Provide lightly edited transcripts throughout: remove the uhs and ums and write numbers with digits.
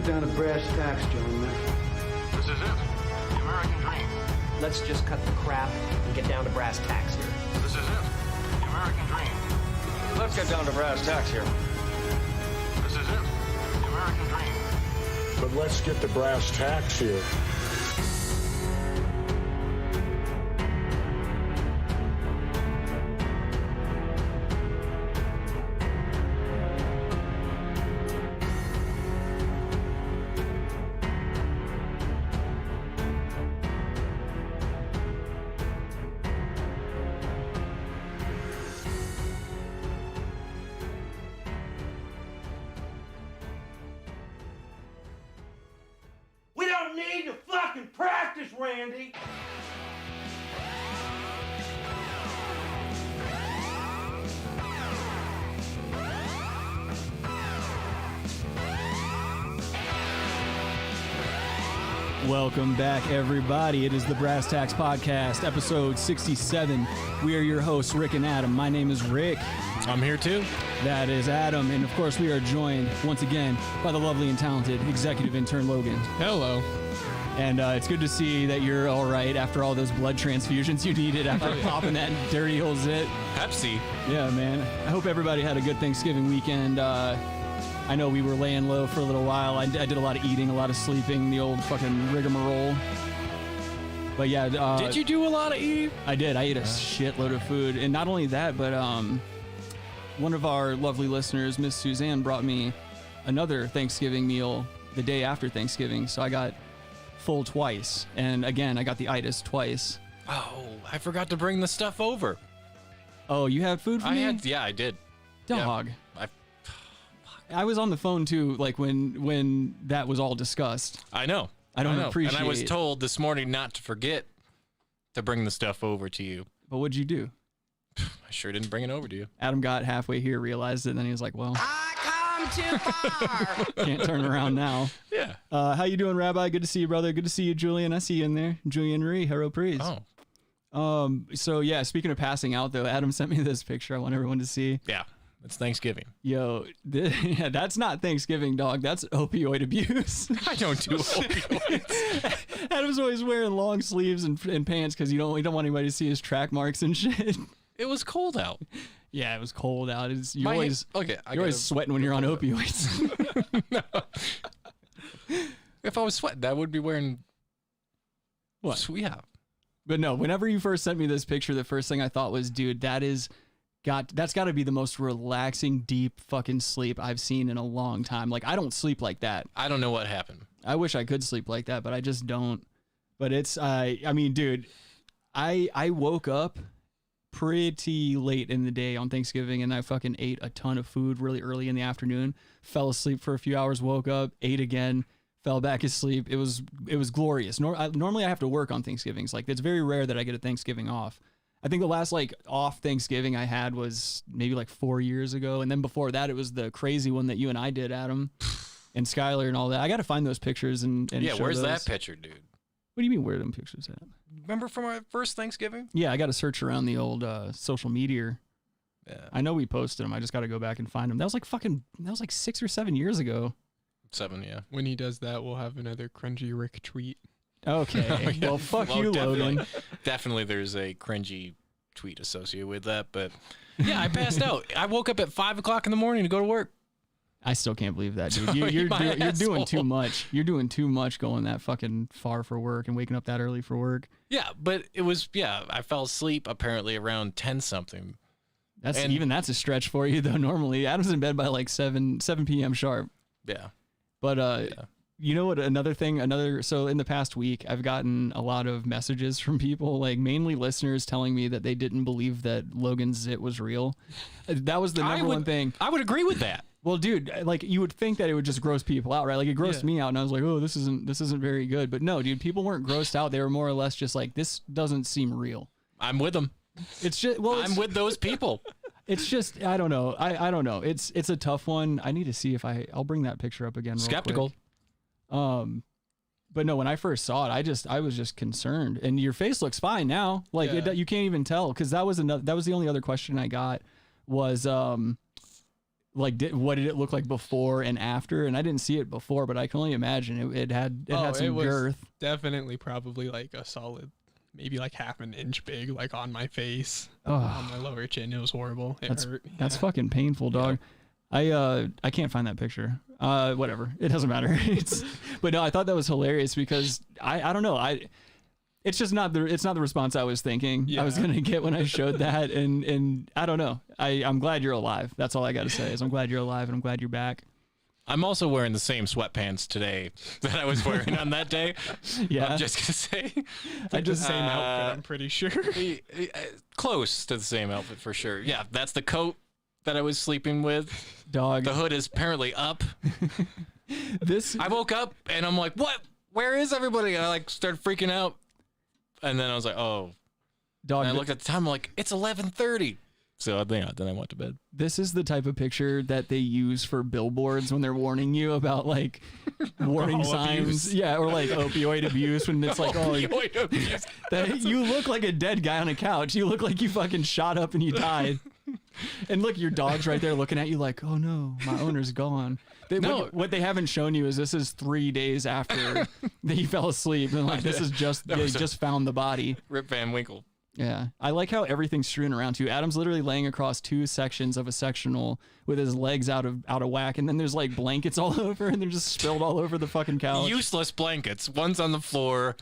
get down to brass tacks, gentlemen. This is it. The American dream. Let's just cut the crap and get down to brass tacks here. This is it. The American dream. Let's get down to brass tacks here. This is it. The American dream. But let's get to brass tacks here. Need to fucking practice, Randy. Welcome back, everybody. It is the Brass Tacks Podcast, episode 67. We are your hosts, Rick and Adam. My name is Rick. I'm here too. That is Adam. And of course, we are joined once again by the lovely and talented executive intern, Logan. Hello. And it's good to see that you're all right after all those blood transfusions you needed after popping that dirty old zit. Pepsi. Yeah, man. I hope everybody had a good Thanksgiving weekend. I know we were laying low for a little while. I did a lot of eating, a lot of sleeping, the old fucking rigmarole. But yeah. Did you do a lot of eating? I did. I ate a shitload of food. And not only that, but one of our lovely listeners, Miss Suzanne, brought me another Thanksgiving meal the day after Thanksgiving. So I got full twice. And again, I got the itis twice. Oh, I forgot to bring the stuff over. Oh, you had food for me? Yeah, I did. Dog. Yeah, I was on the phone too, like when that was all discussed. I know. I don't appreciate it. And I was told this morning not to forget to bring the stuff over to you. But what'd you do? I sure didn't bring it over to you. Adam got halfway here, realized it, and then he was like, well, I come too far. Can't turn around now. Yeah. How you doing, Rabbi? Good to see you, brother. Good to see you, Julian. I see you in there. Julian Ree, Hero Praise. Oh. So yeah, speaking of passing out though, Adam sent me this picture I want everyone to see. Yeah. It's Thanksgiving. Yo, yeah, that's not Thanksgiving, dog. That's opioid abuse. I don't do opioids. Adam's always wearing long sleeves and pants because you don't want anybody to see his track marks and shit. It was cold out. Yeah, it was cold out. You're always sweating when you're on opioids. No. If I was sweating, I would be wearing what? Yeah. But no, whenever you first sent me this picture, the first thing I thought was, dude, that's got to be the most relaxing, deep fucking sleep I've seen in a long time. Like, I don't sleep like that. I don't know what happened. I wish I could sleep like that, but I just don't. But it's, I mean, dude, I woke up pretty late in the day on Thanksgiving, and I fucking ate a ton of food really early in the afternoon, fell asleep for a few hours, woke up, ate again, fell back asleep. It was glorious. Normally I have to work on Thanksgivings. Like, it's very rare that I get a Thanksgiving off. I think the last off Thanksgiving I had was maybe 4 years ago. And then before that, it was the crazy one that you and I did, Adam, and Skylar and all that. I got to find those pictures and yeah, show where's those. that picture, dude? What do you mean, where are them pictures at? Remember from our first Thanksgiving? Yeah, I got to search around the old social media. Yeah. I know we posted them. I just got to go back and find them. That was like 6 or 7 years ago. 7, yeah. When he does that, we'll have another cringy Rick tweet. Okay. Oh, yeah. Well, fuck you, Logan. Definitely there's a cringy tweet associated with that, but yeah, I passed out. I woke up at 5 o'clock in the morning to go to work. I still can't believe that, dude. You're doing too much. You're doing too much going that fucking far for work and waking up that early for work. Yeah, but it was, I fell asleep apparently around 10 something. That's a stretch for you though. Normally Adam's in bed by 7 p.m. sharp. Yeah. But you know what, so in the past week, I've gotten a lot of messages from people, mainly listeners, telling me that they didn't believe that Logan's zit was real. That was the number one thing. I would agree with that. Well, dude, you would think that it would just gross people out, right? It grossed me out, and I was like, oh, this isn't very good. But no, dude, people weren't grossed out. They were more or less just like, this doesn't seem real. I'm with them. It's just, I'm with those people. It's just, I don't know. I don't know. It's a tough one. I need to see if I'll bring that picture up again real Skeptical. quick. But no, when I first saw it, I was just concerned. And your face looks fine now. You can't even tell, because that was the only other question I got was like what did it look like before and after? And I didn't see it before, but I can only imagine it had some girth. Definitely probably like a solid, maybe like half an inch big, like on my face, Oh. on my lower chin. It was horrible. It hurt. That's fucking painful, dog. I can't find that picture. Whatever. It doesn't matter. But no, I thought that was hilarious because I don't know. It's just not the response I was thinking I was gonna get when I showed that, and I don't know. I'm glad you're alive. That's all I gotta say is I'm glad you're alive and I'm glad you're back. I'm also wearing the same sweatpants today that I was wearing on that day. Yeah. I'm just gonna say, I just same outfit. I'm pretty sure. close to the same outfit for sure. Yeah, that's the coat that I was sleeping with. Dog. The hood is apparently up. I woke up and I'm like, what? Where is everybody? I like started freaking out. And then I was like, oh. Dog. And I looked at the time, I'm like, it's 11:30. So then I went to bed. This is the type of picture that they use for billboards when they're warning you about like warning signs. Abuse. Yeah, or like opioid abuse when it's like, opioid abuse. You look like a dead guy on a couch. You look like you fucking shot up and you died. And look, your dog's right there looking at you like, oh no, my owner's gone. What they haven't shown you is this is 3 days after that you fell asleep. And like, this is they just found the body. Rip Van Winkle. Yeah. I like how everything's strewn around too. Adam's literally laying across 2 sections of a sectional with his legs out of whack. And then there's like blankets all over and they're just spilled all over the fucking couch. Useless blankets. One's on the floor.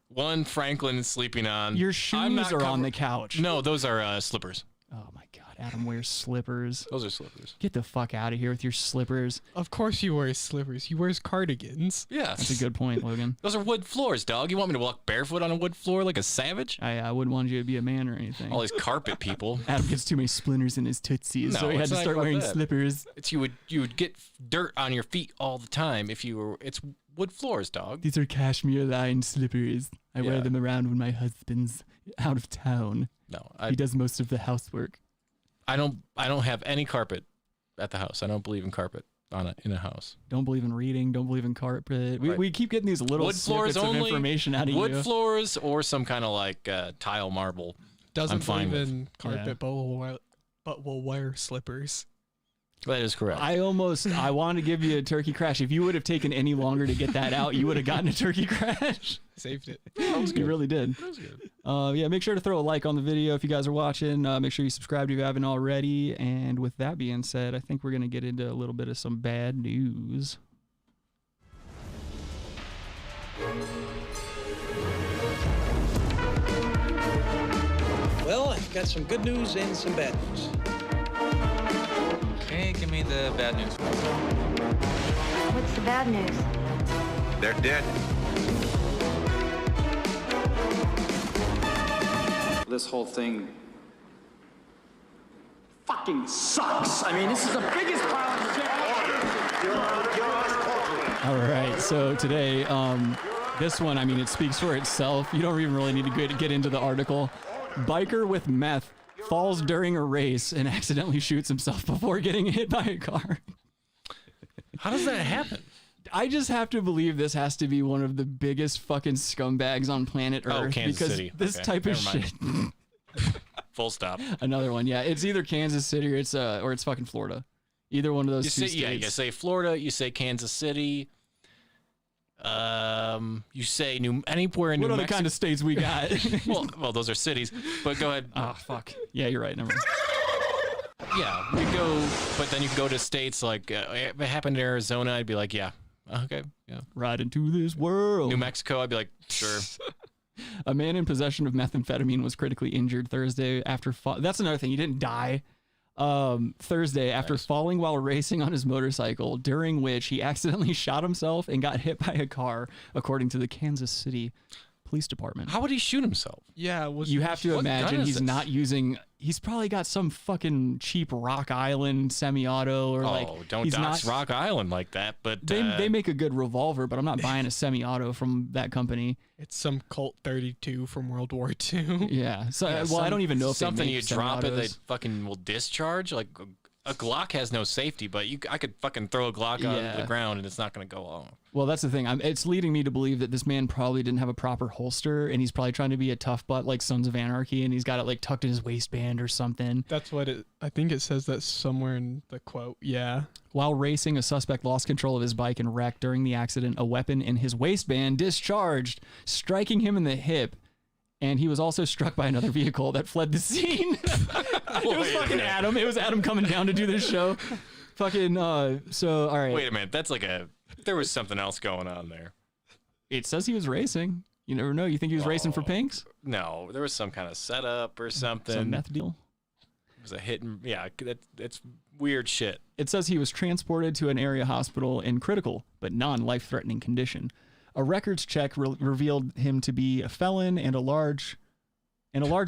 One Franklin is sleeping on. Your shoes are on the couch. No, those are slippers. Oh my God. Adam wears slippers. Those are slippers. Get the fuck out of here with your slippers. Of course he wears slippers. He wears cardigans. Yeah. That's a good point, Logan. Those are wood floors, dog. You want me to walk barefoot on a wood floor like a savage? I wouldn't want you to be a man or anything. All these carpet people. Adam gets too many splinters in his tootsies, so he had to start wearing slippers. You would get dirt on your feet all the time if you were. It's wood floors, dog. These are cashmere lined slippers. I wear them around when my husband's out of town. No, he does most of the housework. I don't have any carpet at the house. I don't believe in carpet in a house. Don't believe in reading. Don't believe in carpet. We keep getting these little wood floors snippets only, of information out of wood you. floors or some kind of like tile marble. Doesn't believe in carpet, but will wear slippers. That is correct. I wanted to give you a turkey crash. If you would have taken any longer to get that out, you would have gotten a turkey crash. Saved it. You really did. That was good. Yeah, make sure to throw a like on the video if you guys are watching. Make sure you subscribe if you haven't already. And with that being said, I think we're going to get into a little bit of some bad news. Well, I've got some good news and some bad news. Okay, give me the bad news. What's the bad news? They're dead. This whole thing fucking sucks. I mean, this is the biggest pile of shit. All right, so today, this one, I mean, it speaks for itself. You don't even really need to get into the article. Biker with meth falls during a race and accidentally shoots himself before getting hit by a car. How does that happen? I just have to believe this has to be one of the biggest fucking scumbags on planet Earth. Kansas because City. This type of shit. Full stop. Another one, yeah. It's either Kansas City or it's fucking Florida. Either one of those two states. Yeah, you say Florida, you say Kansas City. You say anywhere in New Mexico. What other kind of states we got? well, those are cities. But go ahead. Oh fuck. Yeah, you're right. Never mind. Yeah, we go. But then you can go to states like if it happened in Arizona, I'd be like, yeah, okay, yeah. Right into this world. New Mexico, I'd be like, sure. A man in possession of methamphetamine was critically injured Thursday after that's another thing. He didn't die. Thursday after falling while racing on his motorcycle, during which he accidentally shot himself and got hit by a car, according to the Kansas City Police Department. How would he shoot himself? Yeah, you have to imagine he's not using. He's probably got some fucking cheap Rock Island semi-auto or don't dox Rock Island like that. But they make a good revolver, but I'm not buying a semi-auto from that company. It's some Colt 32 from World War II. Yeah. So I don't even know if something they make you drop it, they semi-autos. fucking will discharge. Like A Glock has no safety, but I could fucking throw a Glock on the ground and it's not going to go off. Well, that's the thing. It's leading me to believe that this man probably didn't have a proper holster, and he's probably trying to be a tough butt like Sons of Anarchy, and he's got it like tucked in his waistband or something. That's what I think it says that somewhere in the quote. Yeah. While racing, a suspect lost control of his bike and wrecked. During the accident, a weapon in his waistband discharged, striking him in the hip. And he was also struck by another vehicle that fled the scene. It was fucking Adam. It was Adam coming down to do this show. Fucking, all right. Wait a minute. That's like there was something else going on there. It says he was racing. You never know. You think he was racing for pinks? No, there was some kind of setup or something. Some meth deal? It was a hit and, that's weird shit. It says he was transported to an area hospital in critical but non-life-threatening condition. A records check revealed him to be a felon, and a large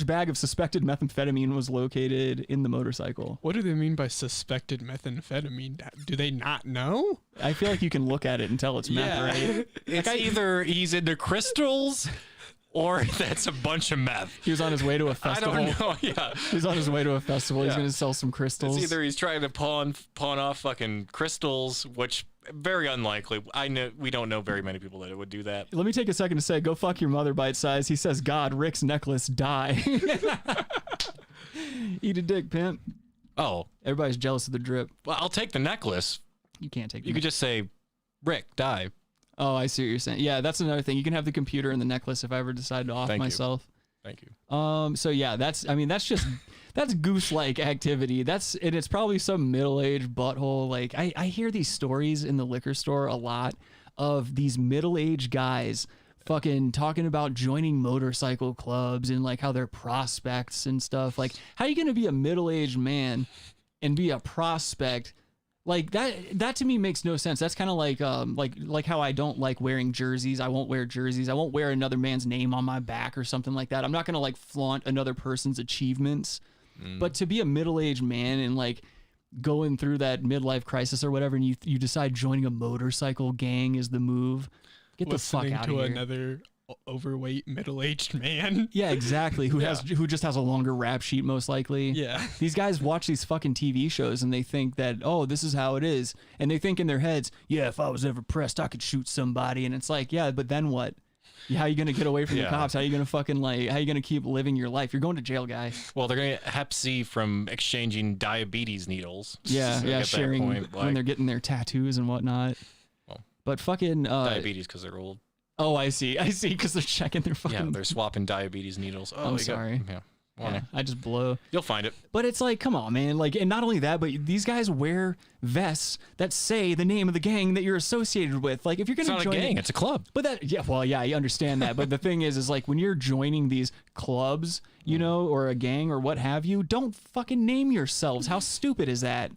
bag of suspected methamphetamine was located in the motorcycle. What do they mean by suspected methamphetamine? Do they not know? I feel like you can look at it and tell it's meth, right? It's either he's into crystals or that's a bunch of meth. He was on his way to a festival. I don't know, yeah. He was on his way to a festival. He's going to sell some crystals. It's either he's trying to pawn off fucking crystals, which very unlikely. We don't know very many people that would do that. Let me take a second to say, go fuck your mother, Bite Size. He says, God, Rick's necklace, die. Eat a dick, pimp. Oh. Everybody's jealous of the drip. Well, I'll take the necklace. You can't take the You could just say, Rick, die. Oh, I see what you're saying. Yeah, that's another thing. You can have the computer and the necklace if I ever decide to off myself. Thank you. So yeah, that's goose-like activity. And it's probably some middle-aged butthole. Like I hear these stories in the liquor store a lot of these middle-aged guys fucking talking about joining motorcycle clubs and like how they're prospects and stuff. Like, how are you going to be a middle-aged man and be a prospect? Like that to me makes no sense. That's kind of like how I don't like wearing jerseys. I won't wear jerseys. I won't wear another man's name on my back or something like that. I'm not going to like flaunt another person's achievements. But to be a middle-aged man and like going through that midlife crisis or whatever, and you decide joining a motorcycle gang is the move, get the fuck out of here. Another overweight middle-aged man. Yeah, exactly. Who just has a longer rap sheet, most likely. Yeah. These guys watch these fucking TV shows and they think that, oh, this is how it is. And they think in their heads, yeah, if I was ever pressed, I could shoot somebody. And it's like, yeah, but then what? How are you going to get away from the cops? How are you going to how are you going to keep living your life? You're going to jail, guy. Well, they're going to get Hep C from exchanging diabetes needles. Yeah, sharing when they're getting their tattoos and whatnot. Well, but fucking... diabetes because they're old. Oh, I see, because they're checking their fucking... Yeah, they're swapping diabetes needles. Oh, I'm sorry. I just blow. You'll find it. But it's like, come on, man. Like, and not only that, but these guys wear vests that say the name of the gang that you're associated with. Like, if you're going to join... It's not a gang, it's a club. But I understand that. But the thing is like, when you're joining these clubs, you know, or a gang or what have you, don't fucking name yourselves. How stupid is that?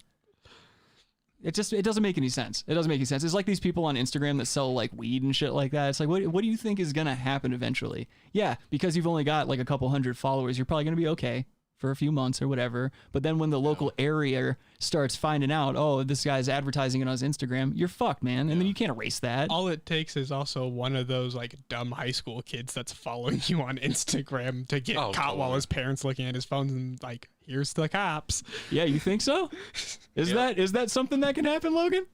It doesn't make any sense. It doesn't make any sense. It's like these people on Instagram that sell like weed and shit like that. It's like, what do you think is going to happen eventually? Yeah, because you've only got like a couple hundred followers, you're probably going to be okay for a few months or whatever. But then when the local area starts finding out, oh, this guy's advertising it on his Instagram, you're fucked, man. And then you can't erase that. All it takes is also one of those like dumb high school kids that's following you on Instagram to get caught while his parents looking at his phone and like, here's the cops. Yeah, you think so? Is that something that can happen, Logan?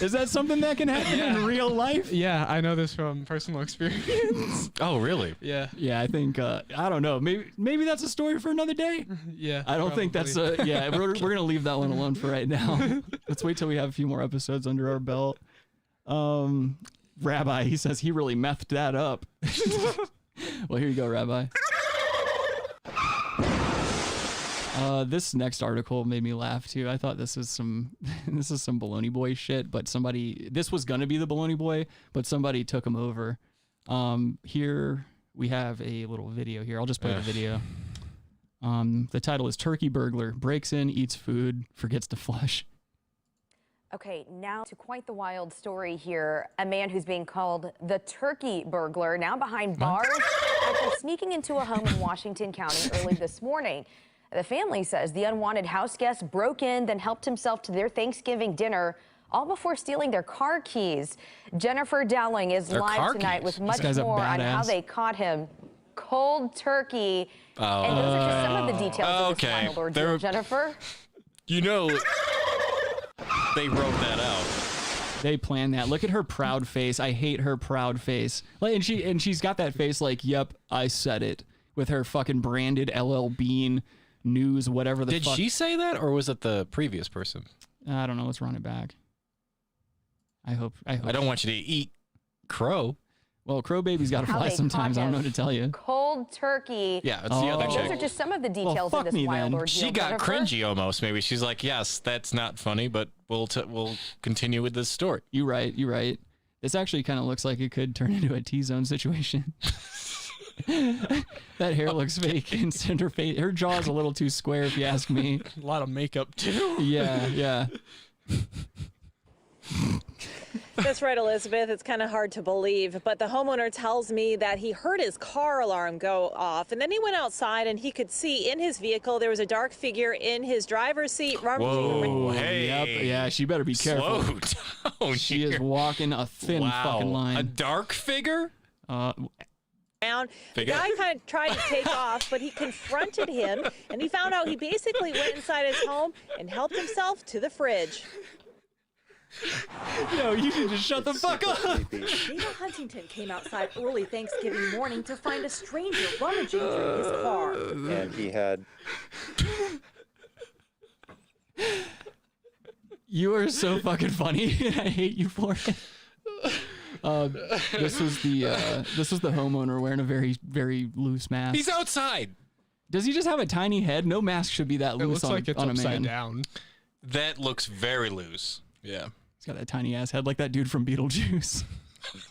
Is that something that can happen in real life? Yeah, I know this from personal experience. Oh, really? Yeah. Yeah, I think I don't know. Maybe that's a story for another day. Yeah. I don't think that's we're gonna leave that one alone for right now. Let's wait till we have a few more episodes under our belt. Rabbi, he says he really methed that up. Well, here you go, Rabbi. This next article made me laugh too. I thought this is some Bologna Boi shit, but this was gonna be the Bologna Boi, but somebody took him over. Here we have a little video here. I'll just play the video. The title is Turkey Burglar Breaks in, Eats Food, Forgets to Flush. Okay, now to quite the wild story here. A man who's being called the Turkey Burglar, now behind bars after sneaking into a home in Washington County early this morning. The family says the unwanted house guest broke in, then helped himself to their Thanksgiving dinner, all before stealing their car keys. Jennifer Dowling is live tonight with much more on how they caught him cold turkey. And those are just some of the details of this wild ordeal, Jennifer. You know, they wrote that out. They planned that. Look at her proud face. I hate her proud face. Like, and she's got that face like, yep, I said it, with her fucking branded LL Bean news, whatever the fuck. Did she say that, or was it the previous person? I don't know. Let's run it back. I hope. I don't want you to eat crow. Well, crow baby's got to fly sometimes. I don't know what to tell you. Cold turkey. Yeah, it's the other chick. Those are just some of the details in this wild ordeal. She got cringy almost. Maybe she's like, yes, that's not funny, but we'll continue with this story. You're right. This actually kind of looks like it could turn into a T-zone situation. That hair looks fake, and her face, her jaw's a little too square, if you ask me. A lot of makeup too. Yeah. That's right, Elizabeth. It's kind of hard to believe, but the homeowner tells me that he heard his car alarm go off, and then he went outside and he could see in his vehicle there was a dark figure in his driver's seat. Whoa, hey. Yep, yeah, she better be careful. Slow down. She is walking a thin fucking line. A dark figure? The guy kind of tried to take off, but he confronted him, and he found out he basically went inside his home and helped himself to the fridge. No, you need to shut the fuck up. Dana Huntington came outside early Thanksgiving morning to find a stranger rummaging through his car. And he had... You are so fucking funny, and I hate you for it. This was the homeowner wearing a very, very loose mask. He's outside. Does he just have a tiny head? No mask should be that loose. It looks like it's on a upside man. down. That looks very loose. Yeah. He's got a tiny ass head like that dude from Beetlejuice.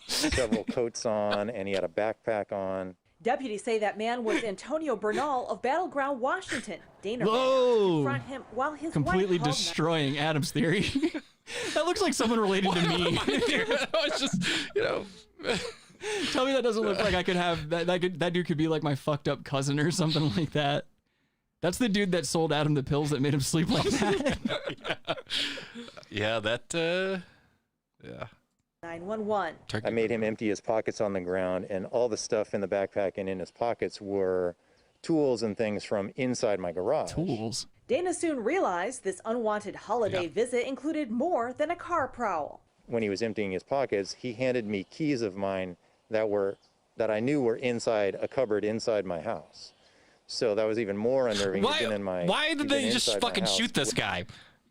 several coats on, and he had a backpack on. Deputies say that man was Antonio Bernal of Battleground, Washington. Dana Whoa! confront him while his Completely wife destroying Adam's theory. That looks like someone related to me. It's just, Tell me that doesn't look like I could have that dude could be like my fucked up cousin or something like that. That's the dude that sold Adam the pills that made him sleep like that. Yeah, that. 911. I made him empty his pockets on the ground, and all the stuff in the backpack and in his pockets were tools and things from inside my garage. Tools? Dana soon realized this unwanted holiday visit included more than a car prowl. When he was emptying his pockets, he handed me keys of mine that I knew were inside a cupboard inside my house. So that was even more unnerving. Why did they just fucking shoot this guy?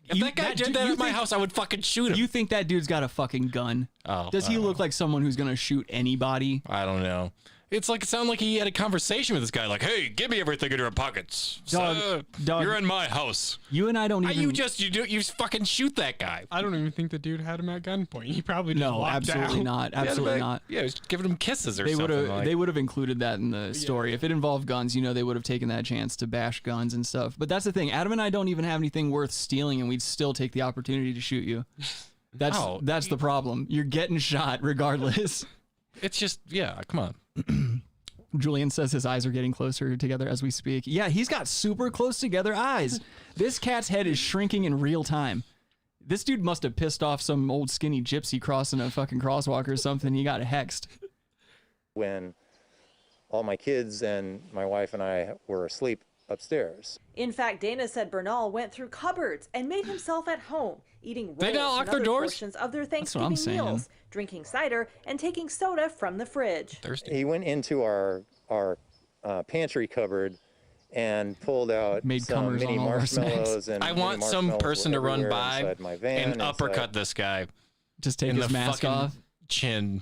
If that guy did that at my house, I would fucking shoot him. You think that dude's got a fucking gun? Oh, Does he look like someone who's gonna shoot anybody? I don't know. It sounded like he had a conversation with this guy, like, "Hey, give me everything in your pockets. Dog, you're in my house." You and I don't even. You fucking shoot that guy. I don't even think the dude had him at gunpoint. He probably just walked absolutely out. not. Absolutely not. Yeah, he was giving him kisses or they something. They would have included that in the story. If it involved guns, they would have taken that chance to bash guns and stuff. But that's the thing. Adam and I don't even have anything worth stealing, and we'd still take the opportunity to shoot you. That's the problem. You're getting shot regardless. It's just, come on. Julian says his eyes are getting closer together as we speak. Yeah, he's got super close together eyes. This cat's head is shrinking in real time. This dude must have pissed off some old skinny gypsy crossing a fucking crosswalk or something. He got hexed. When all my kids and my wife and I were asleep upstairs. In fact, Dana said Bernal went through cupboards and made himself at home, eating rolls They don't lock and their other doors? portions of their That's what I'm Thanksgiving saying. meals, drinking cider and taking soda from the fridge. He went into our pantry cupboard and pulled out some mini marshmallows. And I want some person to run by and uppercut this guy. Just take his mask off. Chin.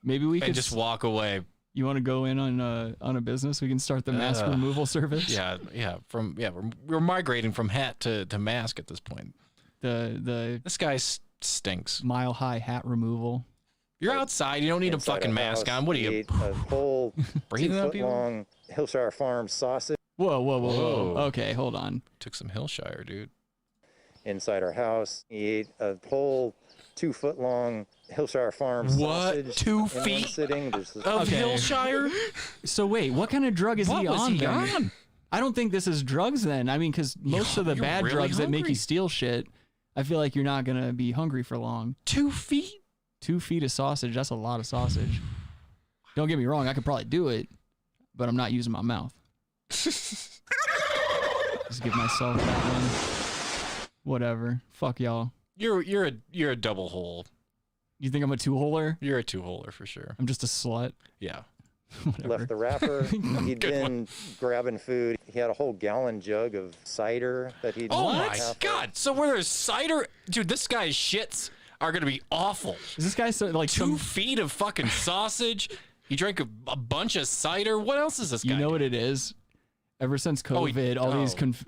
Maybe we could just walk away. You want to go in on a business? We can start the mask removal service. Yeah. We're migrating from hat to mask at this point. This guy stinks. Mile high hat removal. You're outside. You don't need a fucking mask on. What are you? A whole breathing up 2-foot-long Hillshire Farm sausage. Whoa. Okay, hold on. Took some Hillshire, dude. Inside our house, he ate a whole 2-foot-long Hillshire Farm sausage. What? 2 in feet one sitting. of Hillshire? So wait, what kind of drug is What he was on he then? on? I don't think this is drugs then. I mean, because most of the you're bad really drugs that make hungry. you steal shit, I feel like you're not going to be hungry for long. 2 feet? 2 feet of sausage, that's a lot of sausage. Don't get me wrong, I could probably do it, but I'm not using my mouth. Just give myself that one. Whatever. Fuck y'all. You're a double hole. You think I'm a two-holer? You're a two-holer for sure. I'm just a slut. Yeah. Left the wrapper. He'd been grabbing food. He had a whole gallon jug of cider that he'd. Oh my God! So where there's cider, dude, this guy's shits are gonna be awful. Is this guy so like 2 feet of fucking sausage? He drank a bunch of cider. What else is this guy? You know what it is? Ever since COVID,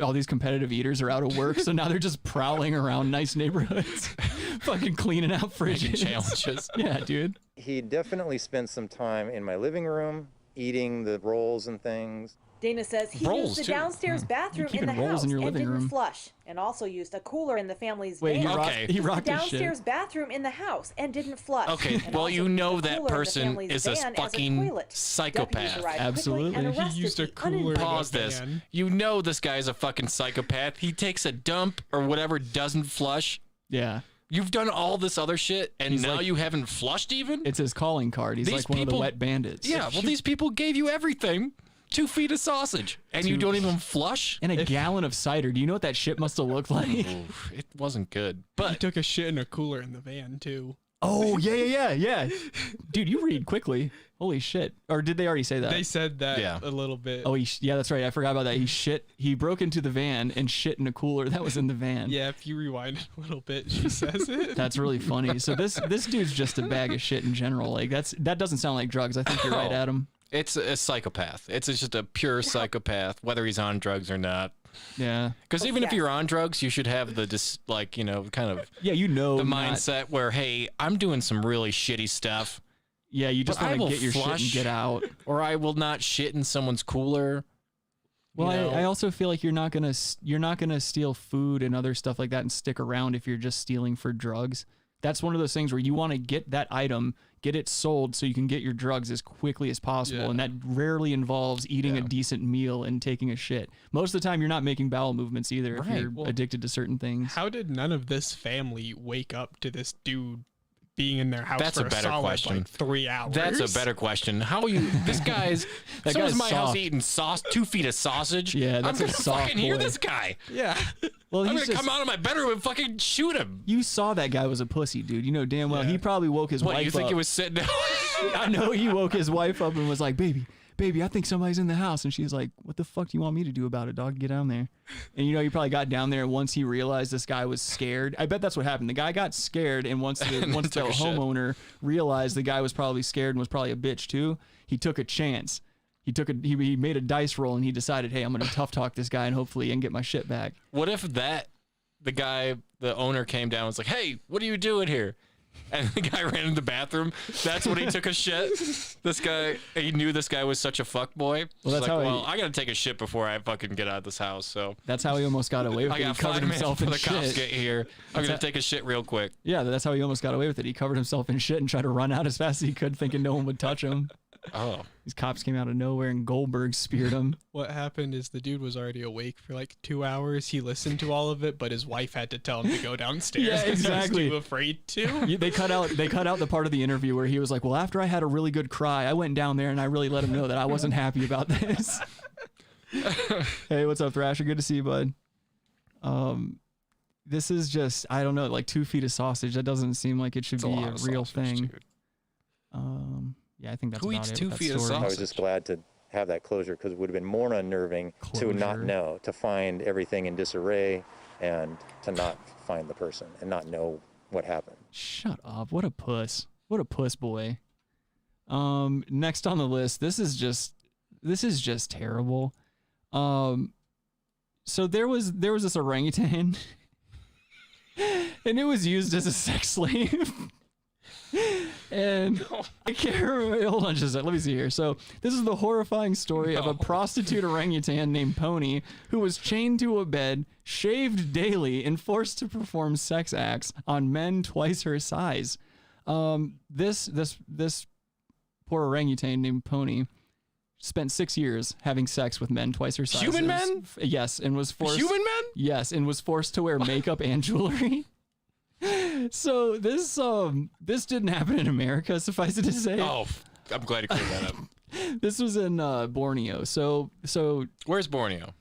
all these competitive eaters are out of work, so now they're just prowling around nice neighborhoods, fucking cleaning out fridges. Challenges. Yeah, dude. He definitely spent some time in my living room eating the rolls and things. Dana says he used the downstairs bathroom in the house and didn't flush, and also used a cooler in the family's van. He used rocked the his shit. downstairs bathroom in the house and didn't flush. Okay, and well, also you used know a that cooler in the person family's is a van as fucking toilet. psychopath. Deputies arrived quickly Absolutely. and He arrested used a the cooler in uninvited- Pause this. You know this guy is a fucking psychopath. He takes a dump or whatever, doesn't flush. Yeah. You've done all this other shit, and He's now like- you haven't flushed even? It's his calling card. He's These like one of the people- wet bandits. Yeah, well, these people gave you everything. 2 feet of sausage, and you don't even flush? And a gallon of cider. Do you know what that shit must have looked like? Oof, it wasn't good. He took a shit in a cooler in the van too. Oh, yeah. Dude, you read quickly. Holy shit. Or did they already say that? They said that a little bit. Oh, yeah, that's right. I forgot about that. He broke into the van and shit in a cooler that was in the van. Yeah, if you rewind it a little bit, she says it. That's really funny. So this dude's just a bag of shit in general. Like that doesn't sound like drugs. I think you're right, Adam. It's a psychopath. It's just a pure psychopath, whether he's on drugs or not. Yeah. Because even if you're on drugs, you should have the kind of the mindset where, hey, I'm doing some really shitty stuff. Yeah, you just want to get your shit and get out. Or I will not shit in someone's cooler. Well, I also feel like you're not gonna steal food and other stuff like that and stick around if you're just stealing for drugs. That's one of those things where you want to get that item, get it sold so you can get your drugs as quickly as possible. And that rarely involves eating a decent meal and taking a shit. Most of the time, you're not making bowel movements either if you're addicted to certain things. How did none of this family wake up to this dude being in their house for a solid, question. like 3 hours? That's a better question. How you? This guy's. That someone's guy's my house soft. eating 2 feet of sausage. Yeah, that's I'm a gonna soft fucking hear boy. this guy. Yeah. Well, I'm he's gonna just- come out of my bedroom and fucking shoot him. You saw that guy was a pussy, dude. You know damn well he probably woke his What, wife you think up. he was sitting down? I know he woke his wife up and was like, baby, I think somebody's in the house. And she's like, what the fuck do you want me to do about it, dog? Get down there. And he probably got down there, and once he realized this guy was scared, I bet that's what happened. The guy got scared, and once the took a shit. homeowner realized the guy was probably scared and was probably a bitch too, he took a chance. He made a dice roll, and he decided, hey, I'm gonna tough talk this guy and hopefully I can get my shit back. What if the owner came down and was like, hey, what are you doing here? And the guy ran in the bathroom. That's when he took a shit. This guy, he knew this guy was such a fuckboy. Well, that's like, how I gotta take a shit before I fucking get out of this house. So That's how he almost got away with I it. got He covered 5 minutes himself before in the cops shit. get here. I'm gonna take a shit real quick. Yeah, that's how he almost got away with it. He covered himself in shit and tried to run out as fast as he could, thinking no one would touch him. Oh. These cops came out of nowhere and Goldberg speared him. What happened is the dude was already awake for like 2 hours. He listened to all of it, but his wife had to tell him to go downstairs. Yeah, 'cause exactly. He was too afraid to. They cut out the part of the interview where he was like, well, after I had a really good cry, I went down there and I really let him know that I wasn't happy about this. Hey, what's up, Thrasher? Good to see you, bud. This is just, I don't know, like 2 feet of sausage. That doesn't seem like it should It's a be lot a of real sausage, thing. dude. Yeah, I think that's Who about eats it 2 with that feet of story. I was just glad to have that closure because it would have been more unnerving to not Closure. know, to find everything in disarray and to not find the person and not know what happened. Shut up. What a puss. What a puss boy. Next on the list, this is just terrible. So there was this orangutan and it was used as a sex slave. And I can't remember. Hold on just a second. Let me see here. So this is the horrifying story of a prostitute orangutan named Pony who was chained to a bed, shaved daily, and forced to perform sex acts on men twice her size. This poor orangutan named Pony spent 6 years having sex with men twice her size. Human men? Yes, and was forced. Human men? Yes, and was forced to wear makeup and jewelry. So this didn't happen in America, suffice it to say. Oh, I'm glad you cleared that up. This was in Borneo. So Where's Borneo?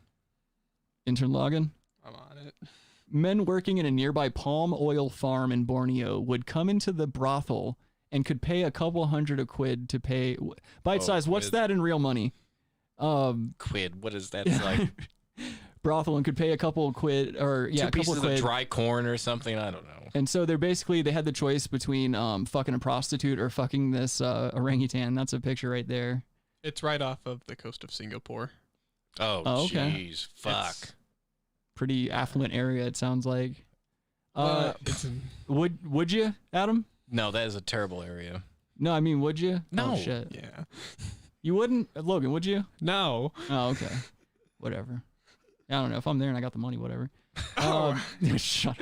Interlaken. I'm on it. Men working in a nearby palm oil farm in Borneo would come into the brothel and could pay a couple $100 a quid to pay. Bite size, what's that in real money? Quid, what is that like? Brothel, and could pay a couple of quid, or yeah, Two a couple pieces of quid. of dry corn or something. I don't know. And so they had the choice between fucking a prostitute or fucking this orangutan. That's a picture right there. It's right off of the coast of Singapore. Oh, okay. Jeez, fuck. Pretty affluent area, it sounds like. It's in... Would you, Adam? No, that is a terrible area. No, I mean, would you? No. Oh, shit. Yeah. You wouldn't? Logan, would you? No. Oh, okay. Whatever. I don't know. If I'm there and I got the money, whatever. Shut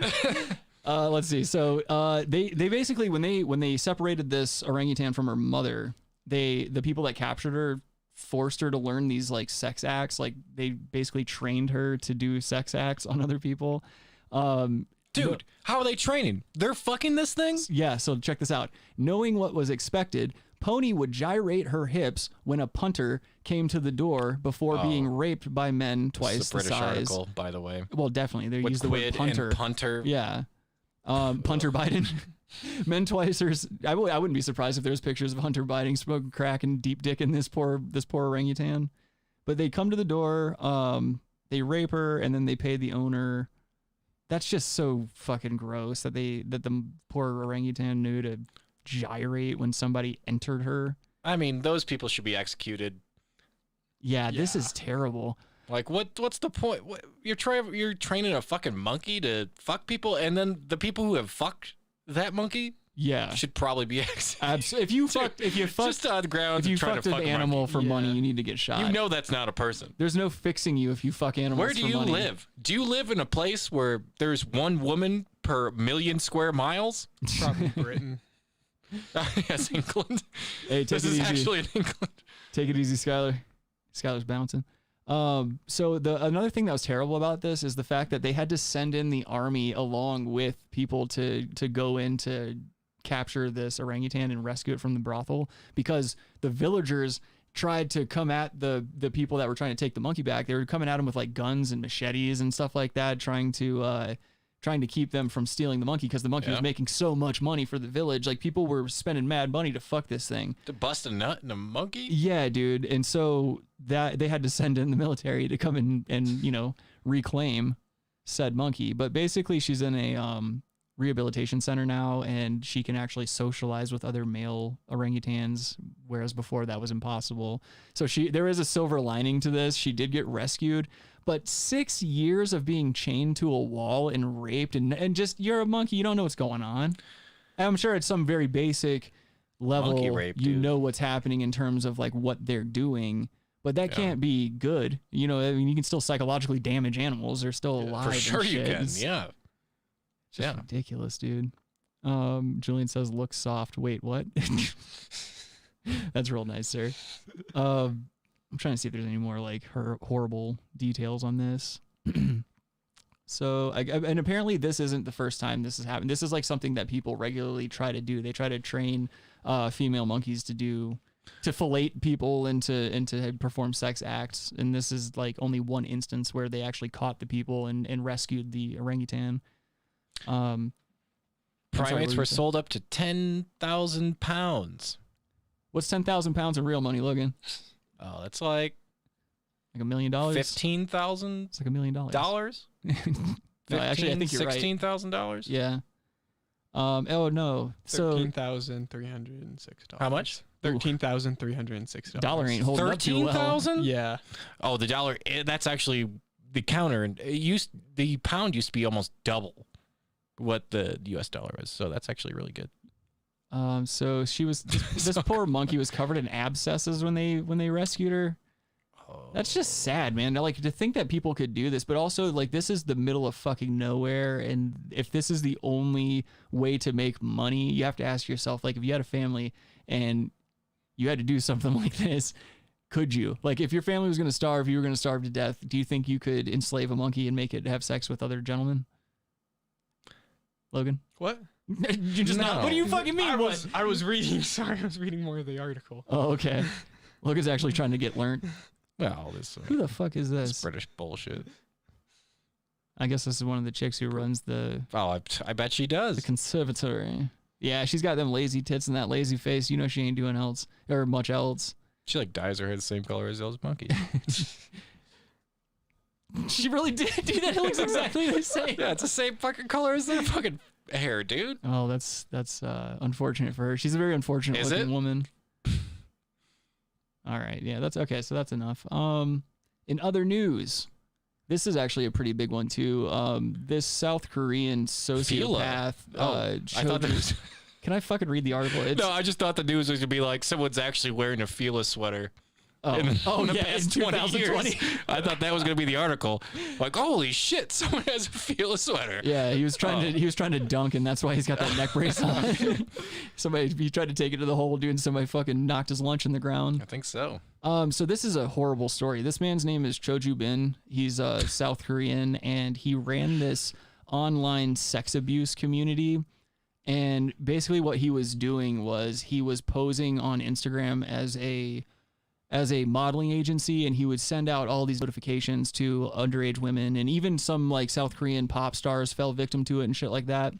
up. Let's see. So they basically, when they separated this orangutan from her mother, the people that captured her forced her to learn these like sex acts. Like they basically trained her to do sex acts on other people. Dude, how are they training? They're fucking this thing? Yeah, so check this out. Knowing what was expected, Pony would gyrate her hips when a punter came to the door before being raped by men twice This is a British the size. article, by the way. Well, definitely. They With use the word quid punter. and punter. Yeah. Punter Biden. Men twice or I wouldn't be surprised if there's pictures of Hunter Biden smoking crack and deep dick in this poor orangutan. But they come to the door, they rape her, and then they pay the owner. That's just so fucking gross that the poor orangutan knew to gyrate when somebody entered her. I mean, those people should be executed. Yeah, this is terrible. Like, what's the point? You're training a fucking monkey to fuck people, and then the people who have fucked that monkey, should probably be executed. If you fucked just on the ground, if you trying fucked to an fuck a animal monkey. for money, you need to get shot. You know that's not a person. There's no fixing you if you fuck animals. Where do for you money. live? Do you live in a place where there's one woman per million square miles? Probably Britain. Yes, England. Hey, take this it is easy. actually in England. Take it easy, Skylar. Skylar's bouncing. So another thing that was terrible about this is the fact that they had to send in the army along with people to go in to capture this orangutan and rescue it from the brothel, because the villagers tried to come at the people that were trying to take the monkey back. They were coming at them with like guns and machetes and stuff like that, trying to keep them from stealing the monkey, because the monkey was making so much money for the village. Like people were spending mad money to fuck this thing. To bust a nut in a monkey? Yeah, dude. And so that they had to send in the military to come in and reclaim said monkey. But basically she's in a rehabilitation center now, and she can actually socialize with other male orangutans, whereas before that was impossible. So there is a silver lining to this. She did get rescued, but 6 years of being chained to a wall and raped and just, you're a monkey, you don't know what's going on. I'm sure at some very basic level, Monkey rape, you dude. know what's happening in terms of like what they're doing, but that can't be good. I mean, you can still psychologically damage animals. They're still alive. For sure and you shit. can, It's yeah. just ridiculous, dude. Julian says, look soft. Wait, what? That's real nice, sir. I'm trying to see if there's any more like horrible details on this. So, and apparently this isn't the first time this has happened. This is like something that people regularly try to do. They try to train female monkeys to fillet people and to perform sex acts. And this is like only one instance where they actually caught the people and rescued the orangutan. Primates were sold up to 10,000 pounds. What's 10,000 pounds in real money, Logan? Oh, that's like $1 million. 15,000. It's like $1 million. Dollars. No, actually, I think you're right. $16,000. Yeah. Oh no. So $13,306. How much? $13,306. Dollar ain't holding up too well. 13,000? Yeah. Oh, the dollar. That's actually the counter. The pound used to be almost double what the U.S. dollar is. So that's actually really good. So she was this poor monkey was covered in abscesses when they rescued her. Oh. That's just sad, man. Like to think that people could do this, but also like this is the middle of fucking nowhere, and if this is the only way to make money, you have to ask yourself, like, if you had a family and you had to do something like this, could you? Like, if your family was going to starve, you were going to starve to death, do you think you could enslave a monkey and make it have sex with other gentlemen? Logan? What? You just not. What do you fucking mean? I was reading. Sorry, I was reading more of the article. Oh, okay. Logan's actually trying to get learned. Well, this Who the fuck is this? British bullshit. I guess this is one of the chicks who runs the. Oh, I bet she does. The conservatory. Yeah, she's got them lazy tits and that lazy face. You know she ain't doing else or much else. She like dyes her hair the same color as those monkeys. She really did do that. It looks exactly the same. Yeah, it's the same fucking color as their fucking hair, dude. Oh, that's unfortunate for her. She's a very unfortunate looking woman. All right, yeah, that's okay. So that's enough. In other news, this is actually a pretty big one too. This South Korean sociopath. I thought that was. Can I fucking read the article? No, I just thought the news was gonna be like someone's actually wearing a Fila sweater. Oh, in the yeah, past in 20 years. 2020. I thought that was gonna be the article. Like, holy shit, someone has a Fila sweater. Yeah, he was trying to dunk, and that's why he's got that neck brace on. He tried to take it to the hole, dude, and somebody fucking knocked his lunch in the ground. I think so. So this is a horrible story. This man's name is Choju Bin. He's South Korean, and he ran this online sex abuse community. And basically what he was doing was he was posing on Instagram as a modeling agency, and he would send out all these notifications to underage women, and even some like South Korean pop stars fell victim to it and shit like that.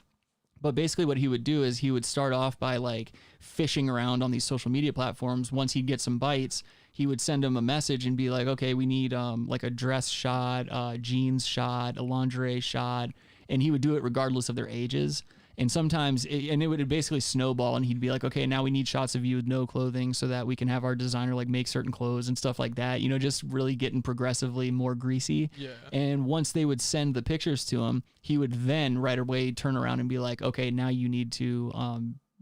But basically what he would do is he would start off by like fishing around on these social media platforms. Once he'd get some bites, he would send them a message and be like, okay, we need like a dress shot, jeans shot, a lingerie shot. And he would do it regardless of their ages. And sometimes, it would basically snowball, and he'd be like, okay, now we need shots of you with no clothing so that we can have our designer like make certain clothes and stuff like that. You know, just really getting progressively more greasy. Yeah. And once they would send the pictures to him, he would then right away turn around and be like, okay, now you need to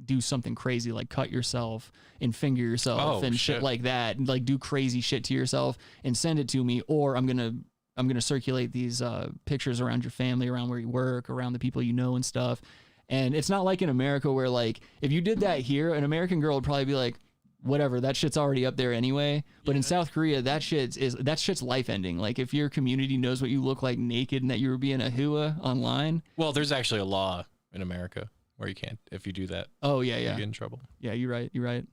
do something crazy, like cut yourself and finger yourself and shit like that, and like do crazy shit to yourself and send it to me, or I'm gonna circulate these pictures around your family, around where you work, around the people you know and stuff. And it's not like in America where like if you did that here, an American girl would probably be like, whatever, that shit's already up there anyway. But in South Korea, that shit's life ending. Like if your community knows what you look like naked and that you were being a hua online. Well, there's actually a law in America where you can't, if you do that. Oh yeah, you get in trouble. Yeah, you're right.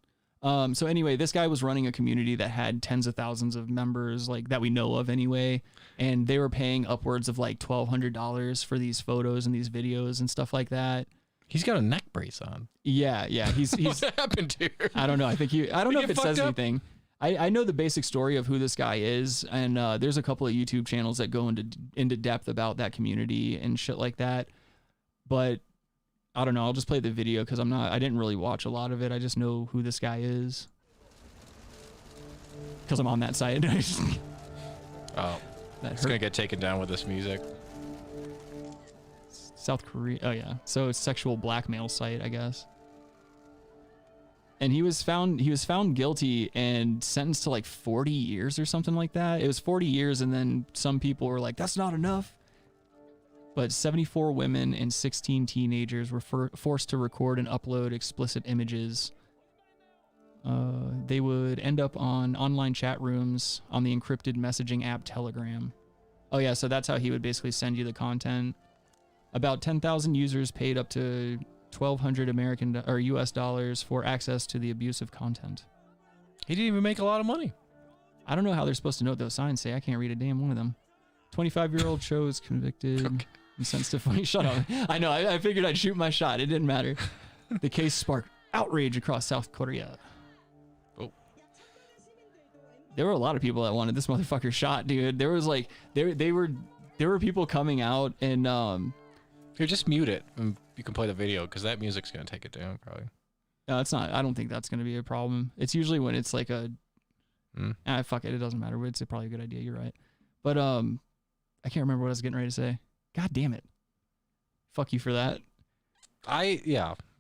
So anyway, this guy was running a community that had tens of thousands of members, like that we know of anyway, and they were paying upwards of like $1,200 for these photos and these videos and stuff like that. He's got a neck brace on. Yeah. He's what happened here? I don't know. I don't know if it says anything. I know the basic story of who this guy is, and there's a couple of YouTube channels that go into depth about that community and shit like that. But I don't know. I'll just play the video because I didn't really watch a lot of it. I just know who this guy is because I'm on that side. Oh, it's gonna get taken down with this music. South Korea. Oh yeah. So it's sexual blackmail site, I guess. And he was found guilty and sentenced to like 40 years or something like that. It was 40 years, and then some people were like, that's not enough. But 74 women and 16 teenagers were forced to record and upload explicit images. They would end up on online chat rooms on the encrypted messaging app Telegram. Oh yeah, so that's how he would basically send you the content. About 10,000 users paid up to $1,200 American or US dollars for access to the abusive content. He didn't even make a lot of money. I don't know how they're supposed to know what those signs say. I can't read a damn one of them. 25-year-old chose convicted and sentenced to 40. Shut up. I know. I figured I'd shoot my shot. It didn't matter. The case sparked outrage across South Korea. Oh. There were a lot of people that wanted this motherfucker shot, dude. There was like there were people coming out and Here, just mute it and you can play the video because that music's gonna take it down probably. No, it's not. I don't think that's gonna be a problem. It's usually when it's like a fuck it. It doesn't matter. It's probably a good idea. You're right. But I can't remember what I was getting ready to say. God damn it. Fuck you for that. I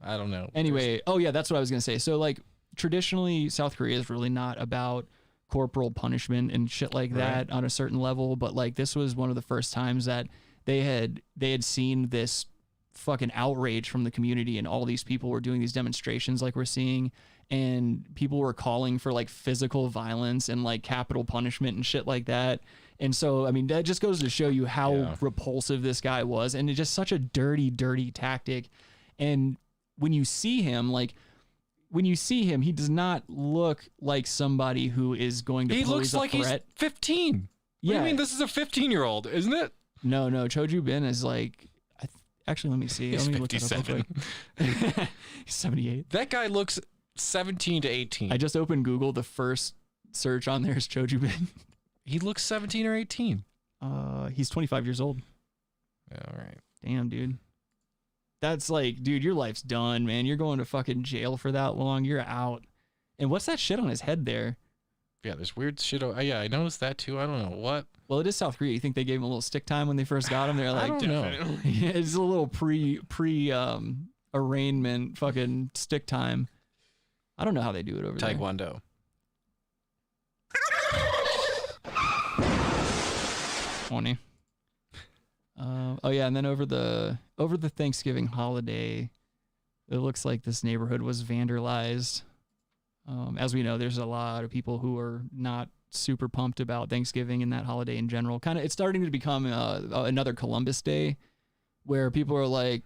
don't know. Anyway, oh yeah, that's what I was gonna say. So like traditionally, South Korea is really not about corporal punishment and shit like that on a certain level. But like this was one of the first times that they had seen this fucking outrage from the community, and all these people were doing these demonstrations like we're seeing, and people were calling for like physical violence and like capital punishment and shit like that. And so, I mean, that just goes to show you how repulsive this guy was, and it's just such a dirty, dirty tactic. And when you see him, he does not look like somebody who is going to pose a threat. He looks like he's 15. What do you mean? This is a 15-year-old, isn't it? No, Choju Bin is like, actually, let me see. He's Let me look that up real quick. He's 78. That guy looks 17 to 18. I just opened Google. The first search on there is Choju Bin. He looks 17 or 18. He's 25 years old. Yeah, all right. Damn, dude. That's like, dude, your life's done, man. You're going to fucking jail for that long. You're out. And what's that shit on his head there? Yeah, there's weird shit. Yeah, I noticed that too. I don't know what. Well, it is South Korea. You think they gave him a little stick time when they first got him? They're like, I don't know. Yeah, it's a little arraignment fucking stick time. I don't know how they do it over there. Taekwondo. Funny. Oh yeah, and then over the Thanksgiving holiday, it looks like this neighborhood was vandalized. As we know, there's a lot of people who are not super pumped about Thanksgiving and that holiday in general. It's starting to become another Columbus Day, where people are like,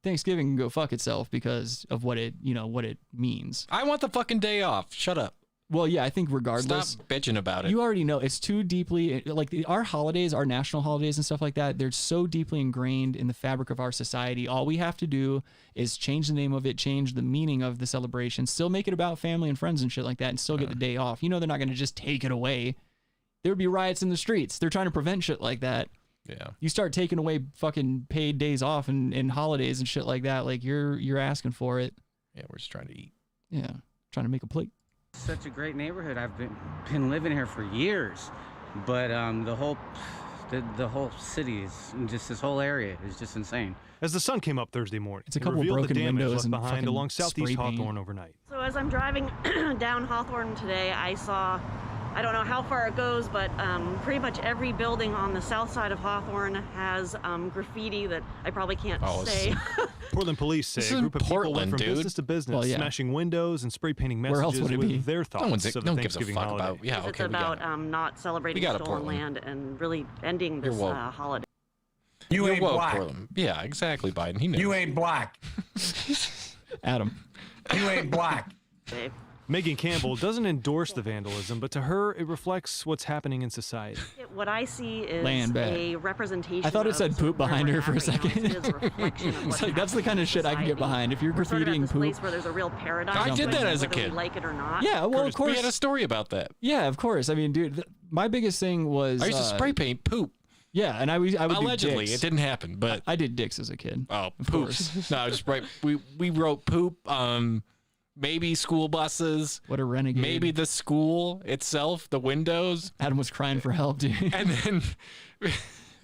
Thanksgiving can go fuck itself because of what it means. I want the fucking day off. Shut up. Well, yeah, I think regardless. Stop bitching about it. You already know it's too deeply, like our holidays, our national holidays and stuff like that, they're so deeply ingrained in the fabric of our society. All we have to do is change the name of it, change the meaning of the celebration, still make it about family and friends and shit like that, and still get the day off. You know they're not going to just take it away. There would be riots in the streets. They're trying to prevent shit like that. Yeah. You start taking away fucking paid days off and holidays and shit like that, like you're asking for it. Yeah, we're just trying to eat. Yeah, trying to make a plate. Such a great neighborhood. I've been living here for years, but the whole city is just, this whole area is just insane. As the sun came up Thursday morning, it's a couple it revealed broken the damage windows left behind and along Southeast spray paint. Hawthorne overnight. So as I'm driving down Hawthorne today, I saw, I don't know how far it goes, but pretty much every building on the south side of Hawthorne has graffiti that I probably can't say. Portland police say a group of people went from business to business, smashing windows and spray painting messages with their thoughts of the Thanksgiving holiday. Yeah, it's about not celebrating stolen land and really ending this holiday. You ain't black. Portland. Yeah, exactly, Biden. He knew. You ain't black. Adam. You ain't black. Megan Campbell doesn't endorse the vandalism, but to her, it reflects what's happening in society. What I see is Land back. a representation. I thought it said poop behind her for a second. It's It's like, that's the kind of shit I can get behind. If you're graffitiing this poop. place where there's a real paradox. I did that as a whether we kid. like it or not. Yeah, well, of course. We had a story about that. Yeah, of course. I mean, dude, my biggest thing was I used to spray paint poop. Yeah, and I would allegedly do dicks. it didn't happen, but I did dicks as a kid. Oh, of poop. course. No, just right. We wrote poop. Maybe school buses. What a renegade. Maybe the school itself, the windows. Adam was crying for help, dude. And then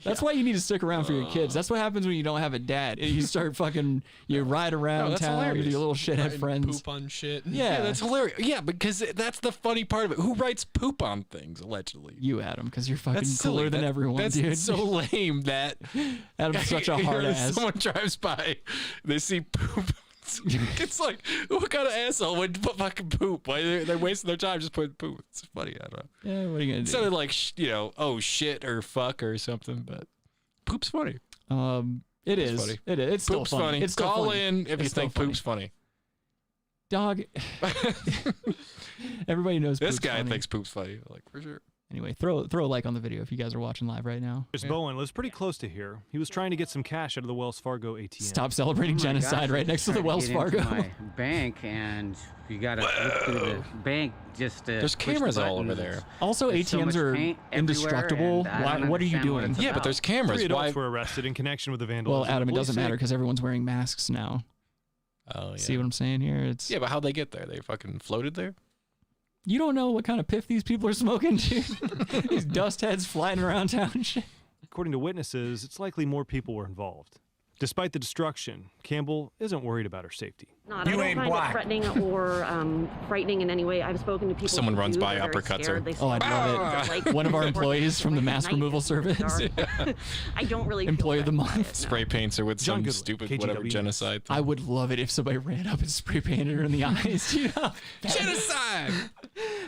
that's why you need to stick around for your kids. That's what happens when you don't have a dad. You start fucking, you ride around town with your little shithead friends. Poop on shit. Yeah, that's hilarious. Yeah, because that's the funny part of it. Who writes poop on things, allegedly? You, Adam, because you're fucking That's cooler silly. than everyone, that's dude. so lame that Adam's such a hard ass. Someone drives by, they see poop. It's like, what kind of asshole would put fucking poop? Why they're wasting their time just putting poop? It's funny. I don't know. Yeah, what are you gonna do? Instead of like, oh shit or fuck or something, but poop's funny. It is. Funny. It is. It's still Poop's funny. funny. It's still Call funny. in if It's you still think poop's funny. Dog. Everybody knows This poop's guy funny. thinks poop's funny, like for sure. Anyway, throw a like on the video if you guys are watching live right now. Chris Bowen lives pretty close to here. He was trying to get some cash out of the Wells Fargo ATM. Stop celebrating genocide right next to the Wells Fargo. My bank, and you gotta look through the bank just to. There's push cameras the all over buttons. there. Also, There's so ATMs much are paint indestructible. everywhere, and I don't What are you understand what doing? it's Yeah, but about. there's cameras. 3 adults Why? were arrested in connection with the vandalism. Well, Adam, it Police doesn't say- matter because everyone's wearing masks now. Oh yeah. See what I'm saying here? It's Yeah, but how'd they get there? They fucking floated there? you don't know what kind of piff these people are smoking, dude. These dust heads flying around town and shit. According to witnesses, it's likely more people were involved. Despite the destruction, Campbell isn't worried about her safety. I don't find it threatening or frightening in any way. I've spoken to people. Someone who runs do. by, They're very uppercuts scared. her. They Oh, I'd say, love it. like, One of our or employees from the at mask night removal in the service. dark. I don't really. feel Employee of the threatened by month. it, no. Spray paints her with John some Goodwin, stupid KGW whatever News. genocide thing. I would love it if somebody ran up and spray painted her in the eyes. You know? Genocide!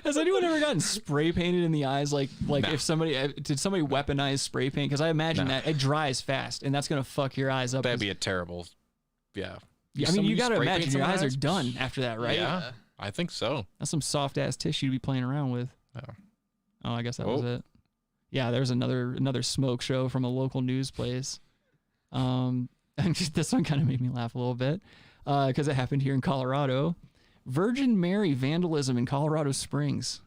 Has anyone ever gotten spray painted in the eyes? Like if somebody did somebody weaponize spray paint? Because I imagine that it dries fast, and that's gonna fuck your eyes up. That'd be a terrible. Yeah. I mean, you gotta spray imagine paint your someone's eyes are done after that, right? Yeah, I think so. That's some soft ass tissue to be playing around with. Oh. Oh, I guess that was it. Yeah, there's another smoke show from a local news place. And this one kind of made me laugh a little bit because it happened here in Colorado. Virgin Mary vandalism in Colorado Springs.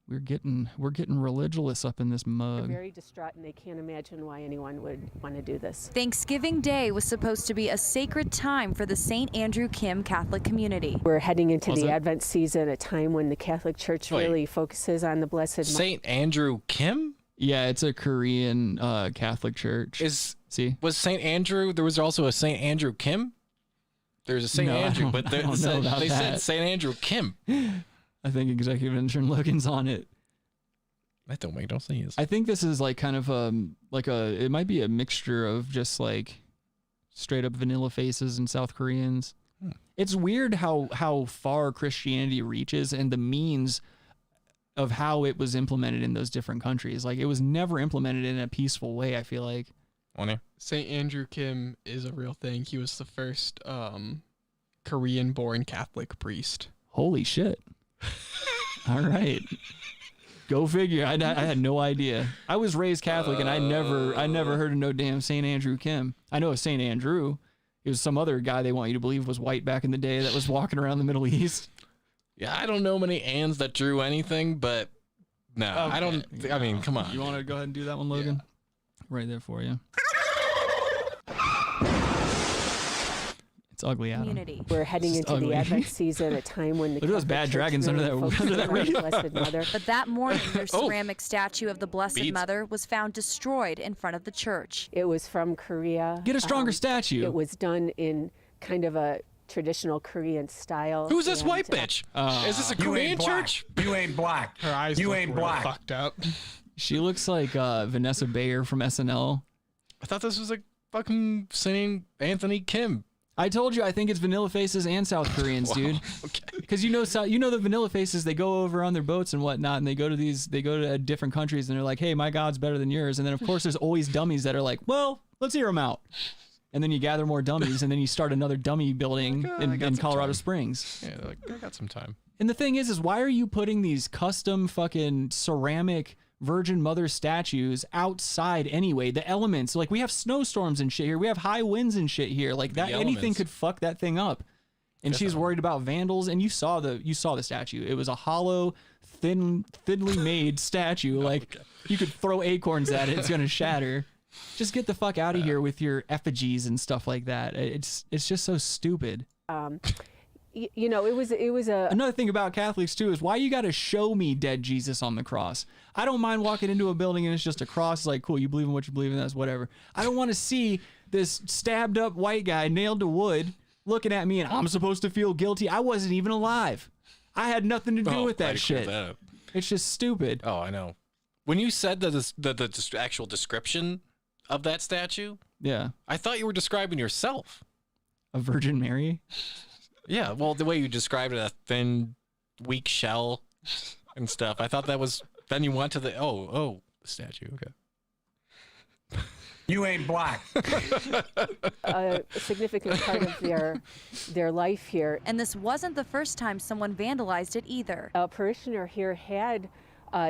We're getting religious up in this mug. They're very distraught, and they can't imagine why anyone would want to do this. Thanksgiving Day was supposed to be a sacred time for the St. Andrew Kim Catholic community. We're heading into the Advent season, a time when the Catholic Church really focuses on the Blessed St. Andrew Kim? Yeah, it's a Korean Catholic church. Was St. Andrew? There was also a St. Andrew Kim. There's a St. Andrew, but they said St. Andrew Kim. I think Executive Intern Logan's on it. That don't make no sense. I think this is like kind of it might be a mixture of just like straight up vanilla faces and South Koreans. It's weird how far Christianity reaches and the means of how it was implemented in those different countries. Like it was never implemented in a peaceful way, I feel like. St. Andrew Kim is a real thing. He was the first Korean-born Catholic priest. Holy shit. All right. Go figure. I had no idea. I was raised Catholic and I never heard of no damn St. Andrew Kim. I know of St. Andrew. It was some other guy they want you to believe was white back in the day that was walking around the Middle East. Yeah, I don't know many Anns that drew anything, but no, okay. I don't. I mean, come on. You want to go ahead and do that one, Logan? Yeah. Right there for you. It's ugly, Adam. Community. We're heading into the Advent season, a time when the Look at those bad dragons under that radio. Blessed Mother. But that morning, their ceramic statue of the Blessed Mother was found destroyed in front of the church. It was from Korea. Get a stronger statue. It was done in kind of a traditional Korean style. Who's this white bitch? Is this a Korean church? You ain't black. Her eyes ain't black. Fucked up. She looks like Vanessa Bayer from SNL. I thought this was a fucking St. Anthony Kim. I told you, I think it's vanilla faces and South Koreans, dude. Okay. Because you know the vanilla faces, they go over on their boats and whatnot, and they go to different countries, and they're like, hey, my God's better than yours. And then, of course, there's always dummies that are like, well, let's hear them out. And then you gather more dummies, and then you start another dummy building in Colorado Springs. Yeah, they're like, I got some time. And the thing is why are you putting these custom fucking ceramic Virgin Mother statues outside anyway? The elements, like we have snowstorms and shit here. We have high winds and shit here. Like that, anything could fuck that thing up. And she's worried about vandals. And you saw the statue. It was a hollow, thinly made statue. Like you could throw acorns at it, it's gonna shatter. Just get the fuck out of here with your effigies and stuff like that. It's just so stupid. You know, it was a... Another thing about Catholics, too, is why you got to show me dead Jesus on the cross. I don't mind walking into a building and it's just a cross. It's like, cool, you believe in what you believe in, that's whatever. I don't want to see this stabbed up white guy nailed to wood looking at me and I'm supposed to feel guilty. I wasn't even alive. I had nothing to do with that shit. It's just stupid. Oh, I know. When you said the actual description of that statue, yeah, I thought you were describing yourself. A Virgin Mary? Yeah, well, the way you described it, a thin, weak shell and stuff. I thought that was. Then you went to the the statue. Okay. You ain't black. A significant part of their life here. And this wasn't the first time someone vandalized it either. A parishioner here had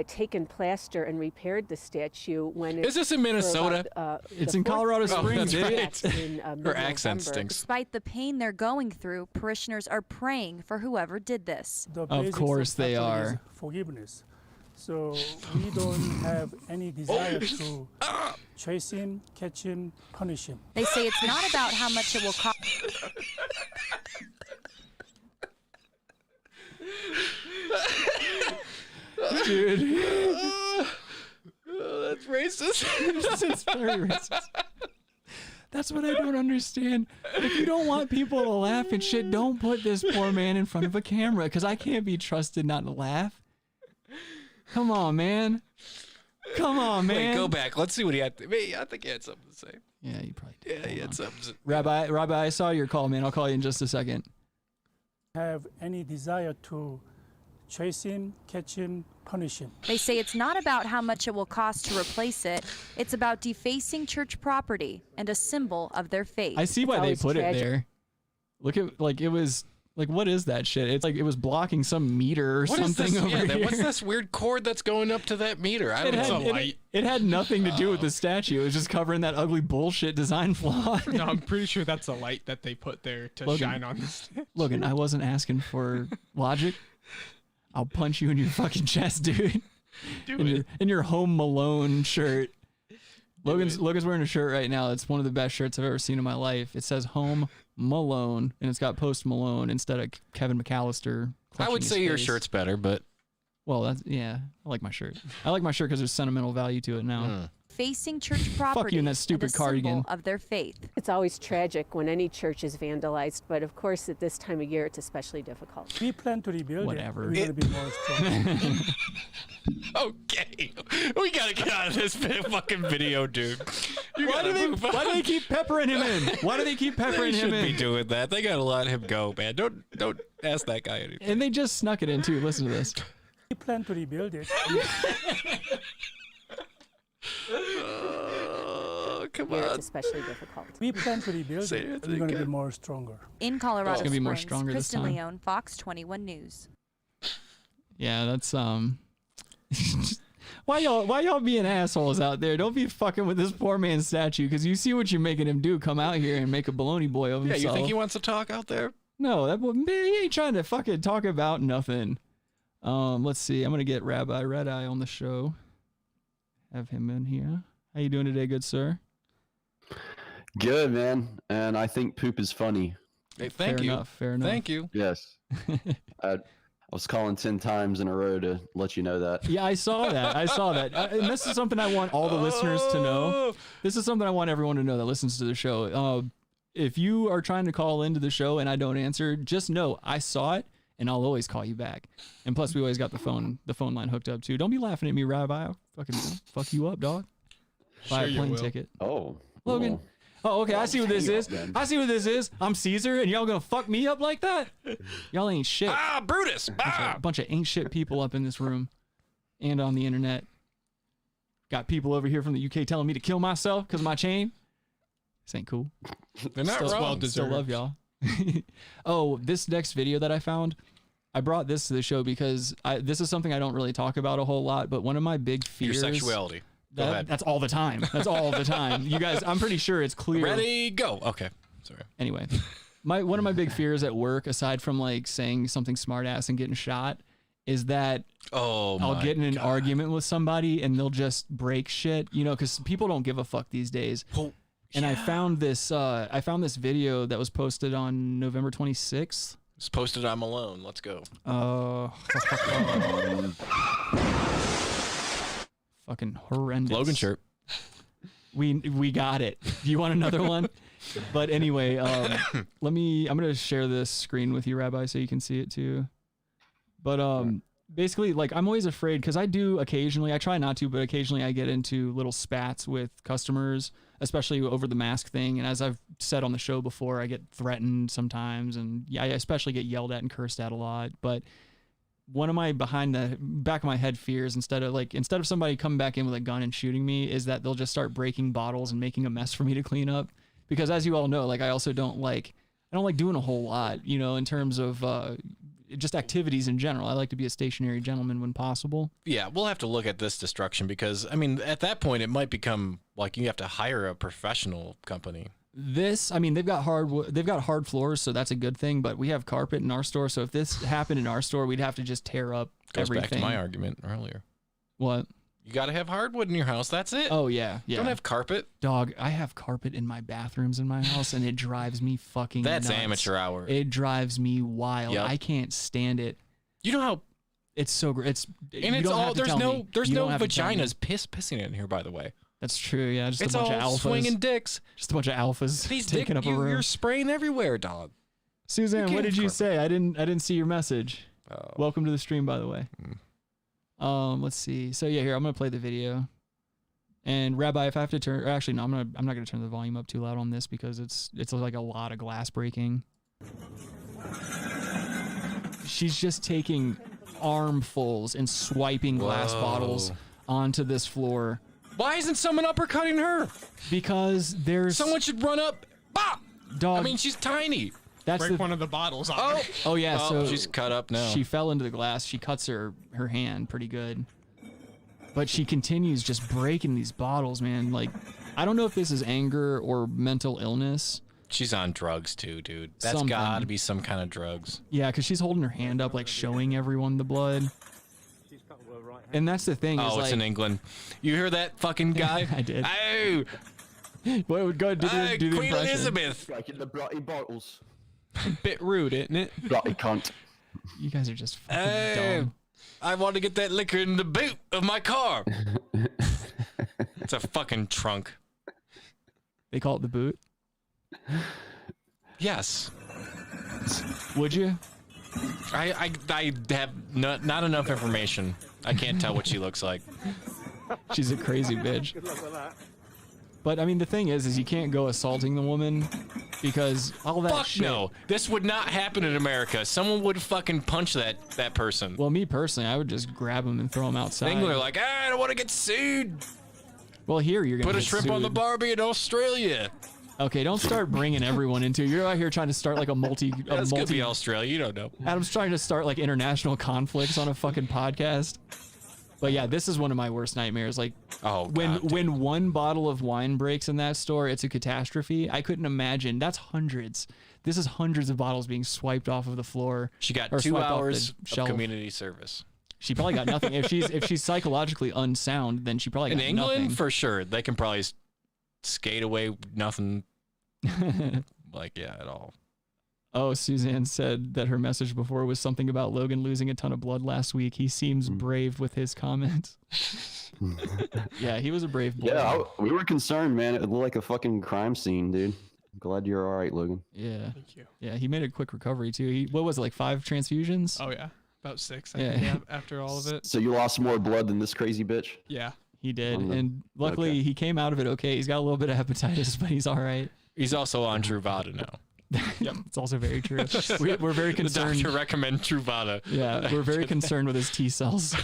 taken plaster and repaired the statue when Is this in Minnesota? It's in Colorado Springs. That's right. Her accent stinks. Despite the pain they're going through, parishioners are praying for whoever did this. Of course they are. Forgiveness. So we don't have any desire to chase him, catch him, punish him. They say it's not about how much it will cost. Dude. That's racist. It's very racist. That's what I don't understand. If you don't want people to laugh and shit, don't put this poor man in front of a camera, because I can't be trusted not to laugh. Come on, man. Come on, man. Wait, go back. Let's see what he had. I think he had something to say. Yeah, you probably did. Yeah, he had something. Rabbi, I saw your call, man. I'll call you in just a second. Have any desire to chase him, catch him, punish him. They say it's not about how much it will cost to replace it. It's about defacing church property and a symbol of their faith. I see why they put it there. Look at, like, it was Like, what is that shit? It's like it was blocking some meter or What is something this? over here. What's this weird cord that's going up to that meter? I don't know. It had nothing to do with the statue. It was just covering that ugly bullshit design flaw. No, I'm pretty sure that's a light that they put there to shine on the statue. Logan, I wasn't asking for logic. I'll punch you in your fucking chest, dude. In your Home Malone shirt. Logan's wearing a shirt right now. It's one of the best shirts I've ever seen in my life. It says Home Malone, and it's got Post Malone instead of Kevin McAllister. I would say your shirt's better, but well, that's I like my shirt. I like my shirt because there's sentimental value to it now. Facing church property. Fuck you and that stupid cardigan. Of their faith. It's always tragic when any church is vandalized, but of course at this time of year it's especially difficult. We plan to rebuild Whatever. it. We're going to be more strong. Okay, we gotta get out of this fucking video, dude. Why do they keep peppering him in? Why do they keep peppering him in? They should be doing that. They gotta let him go, man. Don't ask that guy anything. And they just snuck it in too. Listen to this. We plan to rebuild it. Come on. on. It's especially difficult. We plan to rebuild it. We're going to be more stronger. In Colorado It's gonna be more Springs, stronger this Kristen time. Leone, Fox 21 News. Yeah, that's why y'all being assholes out there? Don't be fucking with this poor man's statue because you see what you're making him do. Come out here and make a Bologna Boi of himself. Yeah, you think he wants to talk out there? No, he ain't trying to fucking talk about nothing. Let's see. I'm gonna get Rabbi Red Eye on the show. Have him in here. How you doing today, good sir? Good, man. And I think poop is funny. Hey, thank you. Fair enough. Thank you. Yes. I was calling 10 times in a row to let you know that. Yeah, I saw that. And this is something I want all the listeners to know. This is something I want everyone to know that listens to the show. If you are trying to call into the show and I don't answer, just know I saw it and I'll always call you back. And plus, we always got the phone line hooked up too. Don't be laughing at me, Rabbi. I'll fucking fuck you up, dog. Buy a plane ticket. Oh, Logan. Oh, okay. I see what this is. I'm Caesar, and y'all gonna fuck me up like that? Y'all ain't shit. Brutus. Bunch of ain't shit people up in this room, and on the internet. Got people over here from the UK telling me to kill myself because of my chain. This ain't cool. They're not wrong. Still love y'all. Oh, this next video that I found, I brought this to the show because this is something I don't really talk about a whole lot, but one of my big fears. Your sexuality. Go ahead. That's all the time. That's all the time. You guys, I'm pretty sure it's clear. Ready, go. Okay. Sorry. Anyway, one of my big fears at work, aside from like saying something smart ass and getting shot, is that I'll get in an argument with somebody and they'll just break shit, because people don't give a fuck these days. And I found this video that was posted on November 26th. It's posted on Malone. Let's go. Fucking horrendous. Logan shirt. We got it. Do you want another one? But anyway, I'm gonna share this screen with you, Rabbi, so you can see it too. But basically, like, I'm always afraid because I do occasionally. I try not to, but occasionally I get into little spats with customers, especially over the mask thing. And as I've said on the show before, I get threatened sometimes, and I especially get yelled at and cursed at a lot. But one of my behind the back of my head fears, instead of somebody coming back in with a gun and shooting me, is that they'll just start breaking bottles and making a mess for me to clean up. Because as you all know, like, I also don't like doing a whole lot, in terms of just activities in general. I like to be a stationary gentleman when possible. Yeah, we'll have to look at this destruction because, I mean, at that point, it might become like you have to hire a professional company. They've got hard floors, so that's a good thing, but we have carpet in our store, so if this happened in our store, we'd have to just tear up everything. Goes back to my argument earlier. What? You got to have hardwood in your house. That's it. Oh, yeah. Don't have carpet. Dog, I have carpet in my bathrooms in my house, and it drives me fucking That's nuts. amateur hour. It drives me wild. Yep. I can't stand it. You know how... It's so great. There's no vaginas pissing in here, by the way. That's true, yeah. Just it's a bunch all of alphas. swinging dicks. Just a bunch of alphas taking up a room. You're spraying everywhere, dog. Suzanne, what did you say? I didn't see your message. Oh. Welcome to the stream, by the way. Let's see. So yeah, here I'm gonna play the video. And Rabbi, if I have to turn, actually no, I'm not gonna turn the volume up too loud on this because it's like a lot of glass breaking. She's just taking armfuls and swiping glass bottles onto this floor. Why isn't someone uppercutting her? Because there's... Someone should run up. Bah! Dog. I mean, she's tiny. break one of the bottles off. Oh yeah, so she's cut up now. She fell into the glass. She cuts her hand pretty good. But she continues just breaking these bottles, man. Like, I don't know if this is anger or mental illness. She's on drugs too, dude. That's Something. gotta be some kind of drugs. Yeah, because she's holding her hand up, like showing everyone the blood. And that's the thing. Oh, is, it's like, in England. You hear that fucking guy? I did. Oh! Well, go do the Queen impression. Elizabeth. Like in the bloody bottles. Bit rude, isn't it? Bloody cunt. You guys are just fucking dumb. I want to get that liquor in the boot of my car. It's a fucking trunk. They call it the boot? Yes. Would you? I have not enough information. I can't tell what she looks like. She's a crazy bitch. But I mean, the thing is you can't go assaulting the woman because all that Fuck shit. no. This would not happen in America. Someone would fucking punch that person. Well, me personally, I would just grab him and throw him outside. England are like, I don't want to get sued. Well, here you're gonna put a get shrimp on the sued. Barbie in Australia. Okay, don't start bringing everyone into. You're out here trying to start like a multi. That's gonna be Australia. You don't know. Adam's trying to start like international conflicts on a fucking podcast. But yeah, this is one of my worst nightmares. Like, when one bottle of wine breaks in that store, it's a catastrophe. I couldn't imagine. That's hundreds. This is hundreds of bottles being swiped off of the floor. She got or 2 swiped off hours the of shelf. community service. She probably got nothing. If she's psychologically unsound, then she probably In got England, nothing. for sure, they can probably skate away nothing. At all. Oh, Suzanne said that her message before was something about Logan losing a ton of blood last week. He seems brave with his comments. Yeah, he was a brave boy. Yeah, we were concerned, man. It looked like a fucking crime scene, dude. I'm glad you're all right, Logan. Yeah. Thank you. Yeah, he made a quick recovery too. What was it, like 5 transfusions? Oh yeah, about 6. I think, after all of it. So you lost more blood than this crazy bitch? Yeah, he did, and luckily he came out of it okay. He's got a little bit of hepatitis, but he's all right. He's also on Truvada now. Yep, it's also very true. We're very concerned. The doctor recommend Truvada. Yeah, we're very concerned with his T cells.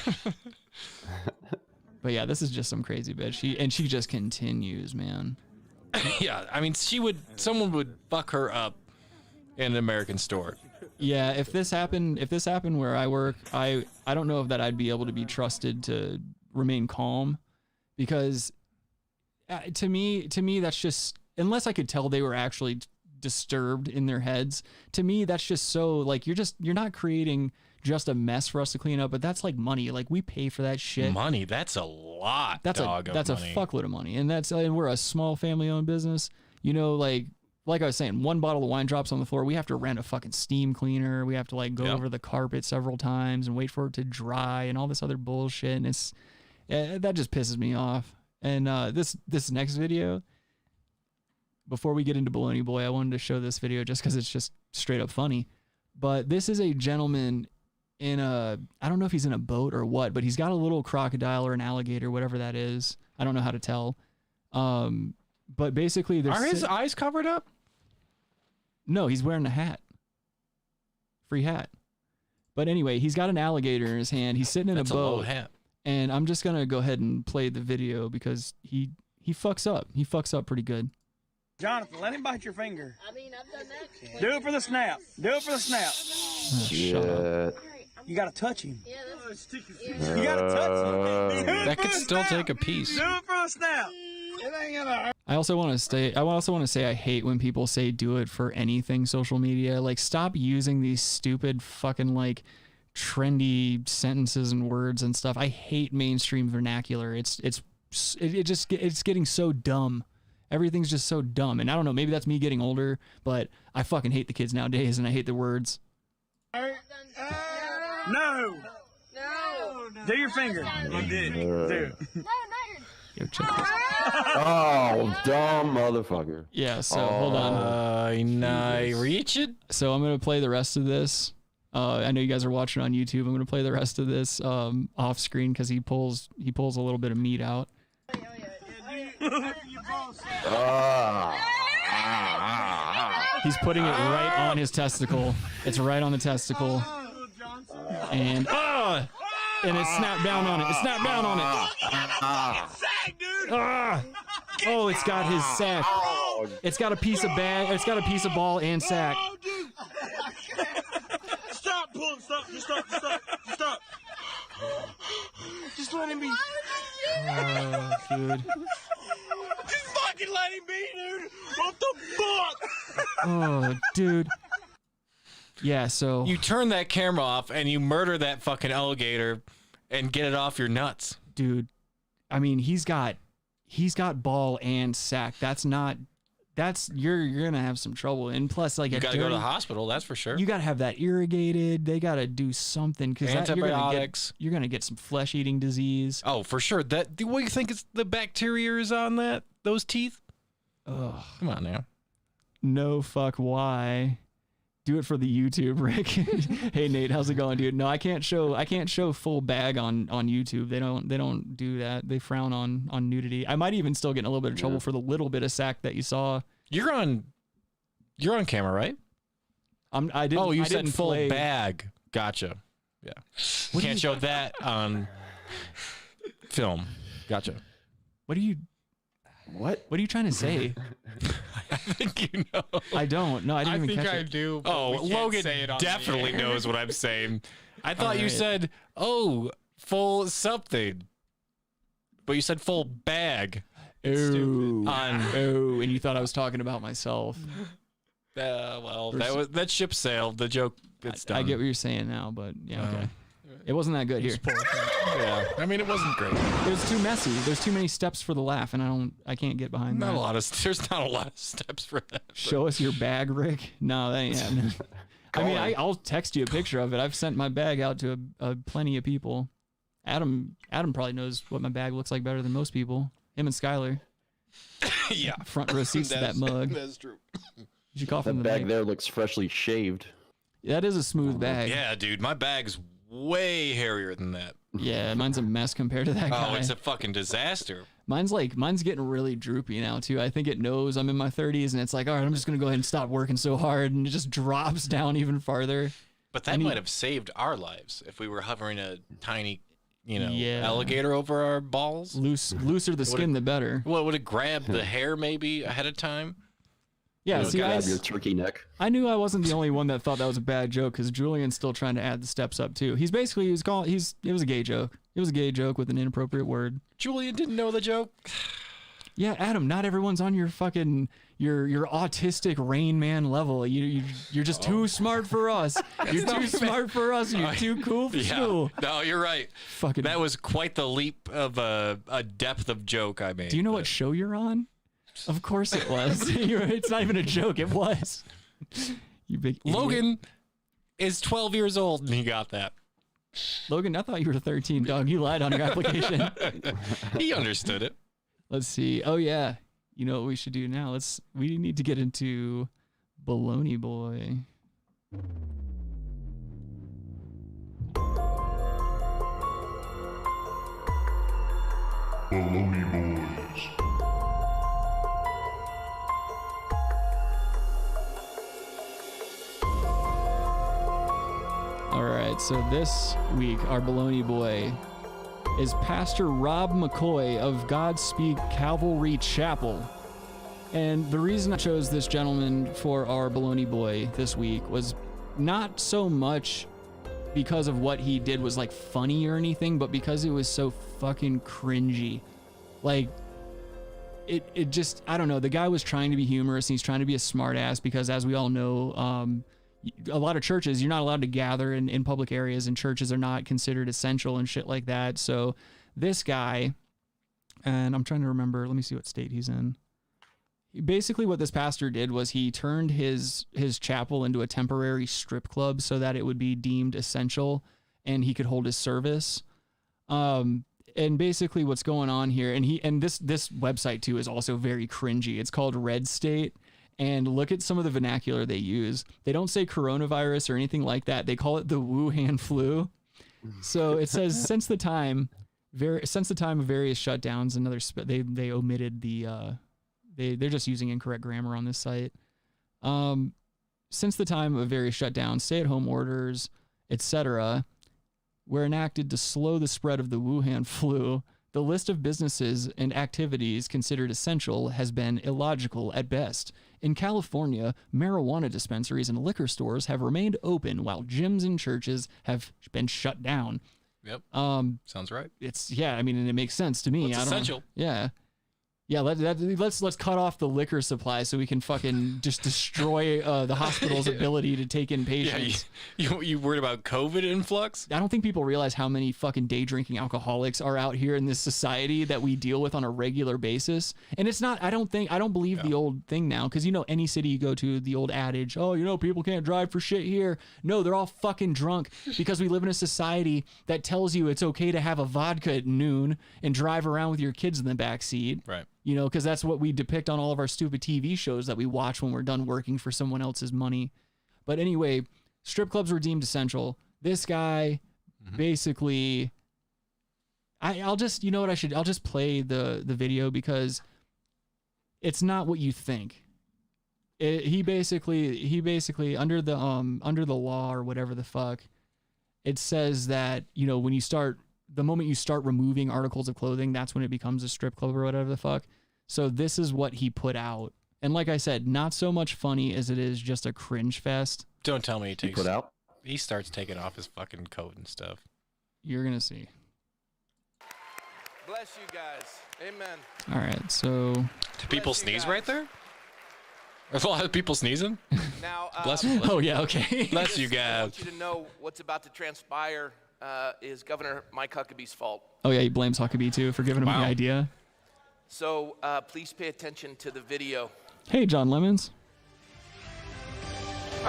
But yeah, this is just some crazy bitch. She just continues, man. Yeah, I mean, someone would fuck her up in an American store. Yeah, if this happened where I work, I don't know if that I'd be able to be trusted to remain calm, because to me that's just, unless I could tell they were actually disturbed in their heads, to me that's just so, like, you're not creating just a mess for us to clean up, but that's like money. Like, we pay for that shit. Money, that's a lot. That's a fuckload of money, and we're a small family-owned business. You know, like I was saying, one bottle of wine drops on the floor, we have to rent a fucking steam cleaner. We have to like go over the carpet several times and wait for it to dry and all this other bullshit. And that just pisses me off. And this next video, before we get into Bologna Boi, I wanted to show this video just because it's just straight up funny. But this is a gentleman in I don't know if he's in a boat or what, but he's got a little crocodile or an alligator, whatever that is. I don't know how to tell. But basically, are his eyes covered up? No, he's wearing a hat. Free hat. But anyway, he's got an alligator in his hand. He's sitting in a boat. That's a low hat. And I'm just gonna go ahead and play the video because he fucks up. He fucks up pretty good. Jonathan, let him bite your finger. I mean, I've done that. Do it for the snap. Do it for the snap. Shut up. You gotta touch him. Yeah, you gotta touch him. That could still take a piece. Do it for the snap. It ain't gonna hurt. I also want to say I hate when people say do it for anything social media. Like, stop using these stupid fucking like trendy sentences and words and stuff. I hate mainstream vernacular. It's getting so dumb. Everything's just so dumb. And I don't know, maybe that's me getting older, but I fucking hate the kids nowadays and I hate the words. No. Do your finger. You did. Do. Yo, check this. Oh, dumb motherfucker. Yeah, so hold on. Reach it. So I'm going to play the rest of this. I know you guys are watching on YouTube. I'm going to play the rest of this off screen because he pulls a little bit of meat out. He's putting it right on his testicle. It's right on the testicle. And it snapped down on it. It snapped down on it. Oh, it's got his sack. It's got a piece of bag. It's got a piece of ball and sack. pull him. Stop. Just stop. Just let him be. Dude. Just fucking let him be, dude. What the fuck? Oh, dude. Yeah, so you turn that camera off and you murder that fucking alligator and get it off your nuts. Dude, I mean, he's got ball and sack. You're gonna have some trouble. And plus, like, you gotta go to the hospital, that's for sure. You gotta have that irrigated. They gotta do something because antibiotics. You're gonna get some flesh-eating disease. Oh, for sure. What do you think is the bacteria is on those teeth? Oh, come on now. No fuck why. Do it for the YouTube, Rick. Hey Nate, how's it going, dude? No, I can't show full bag on YouTube. They don't do that. They frown on nudity. I might even still get in a little bit of trouble for the little bit of sack that you saw. You're on camera, right? I didn't. Oh, you said didn't full play. Bag. Gotcha. Yeah. Can't show that on film. Gotcha. What are you trying to say? I think you know. I don't. No, I didn't even catch it. I do. But Oh, we can't Logan say it on definitely the air. knows what I'm saying. I thought you right. said, full something. But you said full bag. Ooh. And you thought I was talking about myself. Well, that ship sailed. The joke, it's done. I get what you're saying now, but yeah, okay. It wasn't that good here. Yeah. I mean, it wasn't great. It was too messy. There's too many steps for the laugh, and I can't get behind that. There's not a lot of steps for that. Show us your bag, Rick. No, that ain't happening. I mean, I'll text you a picture of it. I've sent my bag out to plenty of people. Adam probably knows what my bag looks like better than most people. Him and Skylar. Yeah. Front row seats to that mug. That's true. You should cough That in the bag mic. there looks freshly shaved. That is a smooth bag. Yeah, dude. My bag's way hairier than that. Yeah, mine's a mess compared to that guy. Oh, it's a fucking disaster. Mine's getting really droopy now too. I think it knows I'm in my 30s, and it's like, all right, I'm just gonna go ahead and stop working so hard, and it just drops down even farther. But that might have saved our lives if we were hovering a tiny, alligator over our balls. Looser the skin, the better. Well, would it grab the hair maybe ahead of time? Yeah, see, grab your turkey neck. I knew I wasn't the only one that thought that was a bad joke because Julian's still trying to add the steps up too. It was a gay joke. It was a gay joke with an inappropriate word. Julian didn't know the joke. Yeah, Adam, not everyone's on your fucking your autistic Rain Man level. You're just too smart for us. You're too smart for us. You're too cool for school. No, you're right. Fucking. That was quite the leap of a depth of joke I made. Do you know what show you're on? Of course it was. It's not even a joke. It was. You big idiot. Logan is 12 years old and he got that. Logan, I thought you were 13, dog. You lied on your application. He understood it. Let's see. Oh yeah. You know what we should do now? We need to get into Bologna Boi. Bologna Boys. All right, so this week, our Bologna Boi is Pastor Rob McCoy of Godspeak Calvary Chapel. And the reason I chose this gentleman for our Bologna Boi this week was not so much because of what he did was like funny or anything, but because it was so fucking cringy. Like, it just, I don't know, the guy was trying to be humorous and he's trying to be a smart ass because, as we all know, a lot of churches, you're not allowed to gather in public areas, and churches are not considered essential and shit like that. So this guy, and I'm trying to remember, let me see what state he's in. Basically what this pastor did was he turned his chapel into a temporary strip club so that it would be deemed essential and he could hold his service. And basically what's going on here, and this website too is also very cringy. It's called Red State. And look at some of the vernacular they use. They don't say coronavirus or anything like that. They call it the Wuhan flu. So it says since the time of various shutdowns, they omitted the they're just using incorrect grammar on this site. Since the time of various shutdowns, stay-at-home orders, etc., were enacted to slow the spread of the Wuhan flu. The list of businesses and activities considered essential has been illogical at best. In California, marijuana dispensaries and liquor stores have remained open while gyms and churches have been shut down. Yep. Sounds right. I mean, and it makes sense to me. It's essential. Yeah. Yeah, let's cut off the liquor supply so we can fucking just destroy the hospital's ability to take in patients. Yeah, you worried about COVID influx? I don't think people realize how many fucking day drinking alcoholics are out here in this society that we deal with on a regular basis. And it's not, I don't believe the old thing now, because any city you go to, the old adage, people can't drive for shit here. No, they're all fucking drunk because we live in a society that tells you it's okay to have a vodka at noon and drive around with your kids in the back seat. Right. Because that's what we depict on all of our stupid TV shows that we watch when we're done working for someone else's money. But anyway, strip clubs were deemed essential. This guy basically, I'll just, I'll just play the video because it's not what you think. He basically under the law or whatever the fuck, it says that, when you start, the moment you start removing articles of clothing, that's when it becomes a strip club or whatever the fuck. So this is what he put out. And like I said, not so much funny as it is just a cringe fest. Don't tell me he starts taking off his fucking coat and stuff. You're going to see. Bless you guys. Amen. All right, so... Do people sneeze right there? There's a lot of people sneezing? Now, bless you. Oh, yeah, okay. Bless you I guys. want you to know what's about to transpire is Governor Mike Huckabee's fault. Oh, yeah, he blames Huckabee, too, for giving him the idea. So please pay attention to the video. Hey, John Lemons.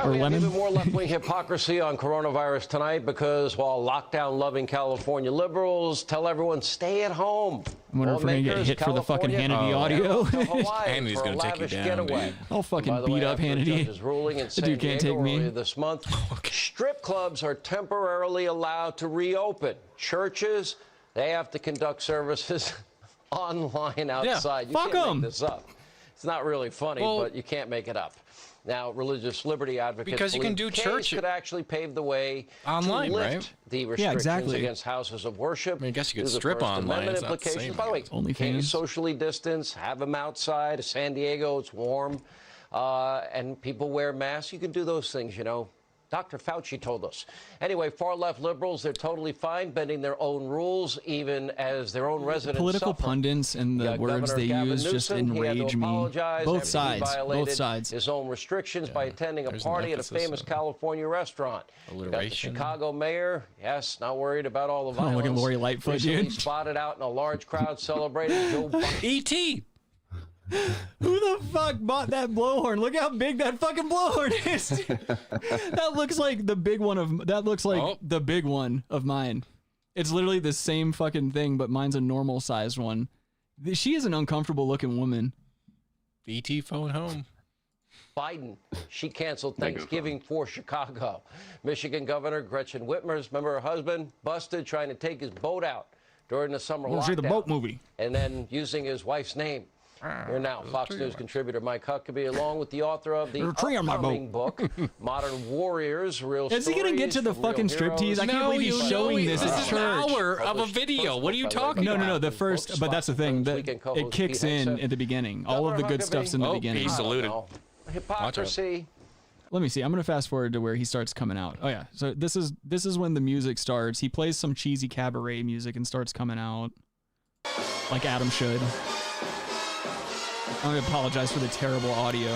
Or we have even more left-wing hypocrisy on coronavirus tonight because while lockdown-loving California liberals tell everyone stay at home. I wonder if we're going to get hit for the fucking Hannity audio. Hannity's going to take you down, dude. I'll fucking beat up Hannity. The dude can't take me. This month, strip clubs are temporarily allowed to reopen. Churches, they have to conduct services online outside. Yeah, fuck them. You can't make this up. It's not really funny, but you can't make it up. Now, religious liberty advocates because you can do church could actually pave the way online, to lift right? the restrictions against houses of worship. I mean, I guess you could strip online. It's not the same. By the way, you can socially distance, have them outside. San Diego, it's warm, and people wear masks. You can do those things, Dr. Fauci told us. Anyway, far-left liberals, they're totally fine bending their own rules, even as their own residents Political suffer. pundits and the words they use just enrage me. Both sides. His own restrictions by attending a party at a famous California restaurant. The Chicago mayor, not worried about all the violence. Look at Lori Lightfoot, dude. Spotted out in a large crowd celebrating Joe Biden. E.T. Who the fuck bought that blowhorn? Look how big that fucking blowhorn is. That looks like the big one of mine. It's literally the same fucking thing, but mine's a normal sized one. She is an uncomfortable looking woman. E.T. phone home. Biden, she canceled Thanksgiving for Chicago. Michigan Governor Gretchen Whitmer's, remember her husband, busted trying to take his boat out during the summer lockdown. See the boat movie. And then using his wife's name. Here now, Fox News contributor Mike Huckabee, along with the author of the upcoming book, Modern Warriors, Real Stories. Is he going to get to the fucking striptease? I can't believe he's showing this at church. This is an hour of a video. What are you talking about? No, the first, but that's the thing. It kicks in at the beginning. All of the good stuff's in the beginning. He saluted. Hypocrisy. Let me see. I'm going to fast forward to where he starts coming out. Oh, yeah. So this is when the music starts. He plays some cheesy cabaret music and starts coming out like Adam should. I'm going to apologize for the terrible audio.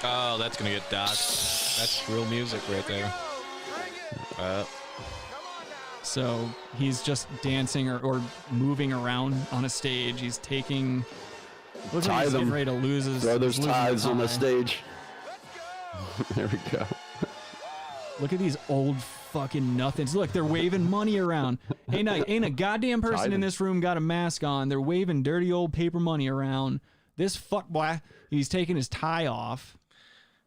Oh, that's going to get doxxed. That's real music right there. So he's just dancing or moving around on a stage. He's taking... Looks like he's getting ready to lose his... Throw those ties on the stage. There we go. Look at these old fucking nothings. Look, they're waving money around. Ain't a goddamn person in this room got a mask on. They're waving dirty old paper money around. This fuck boy, he's taking his tie off.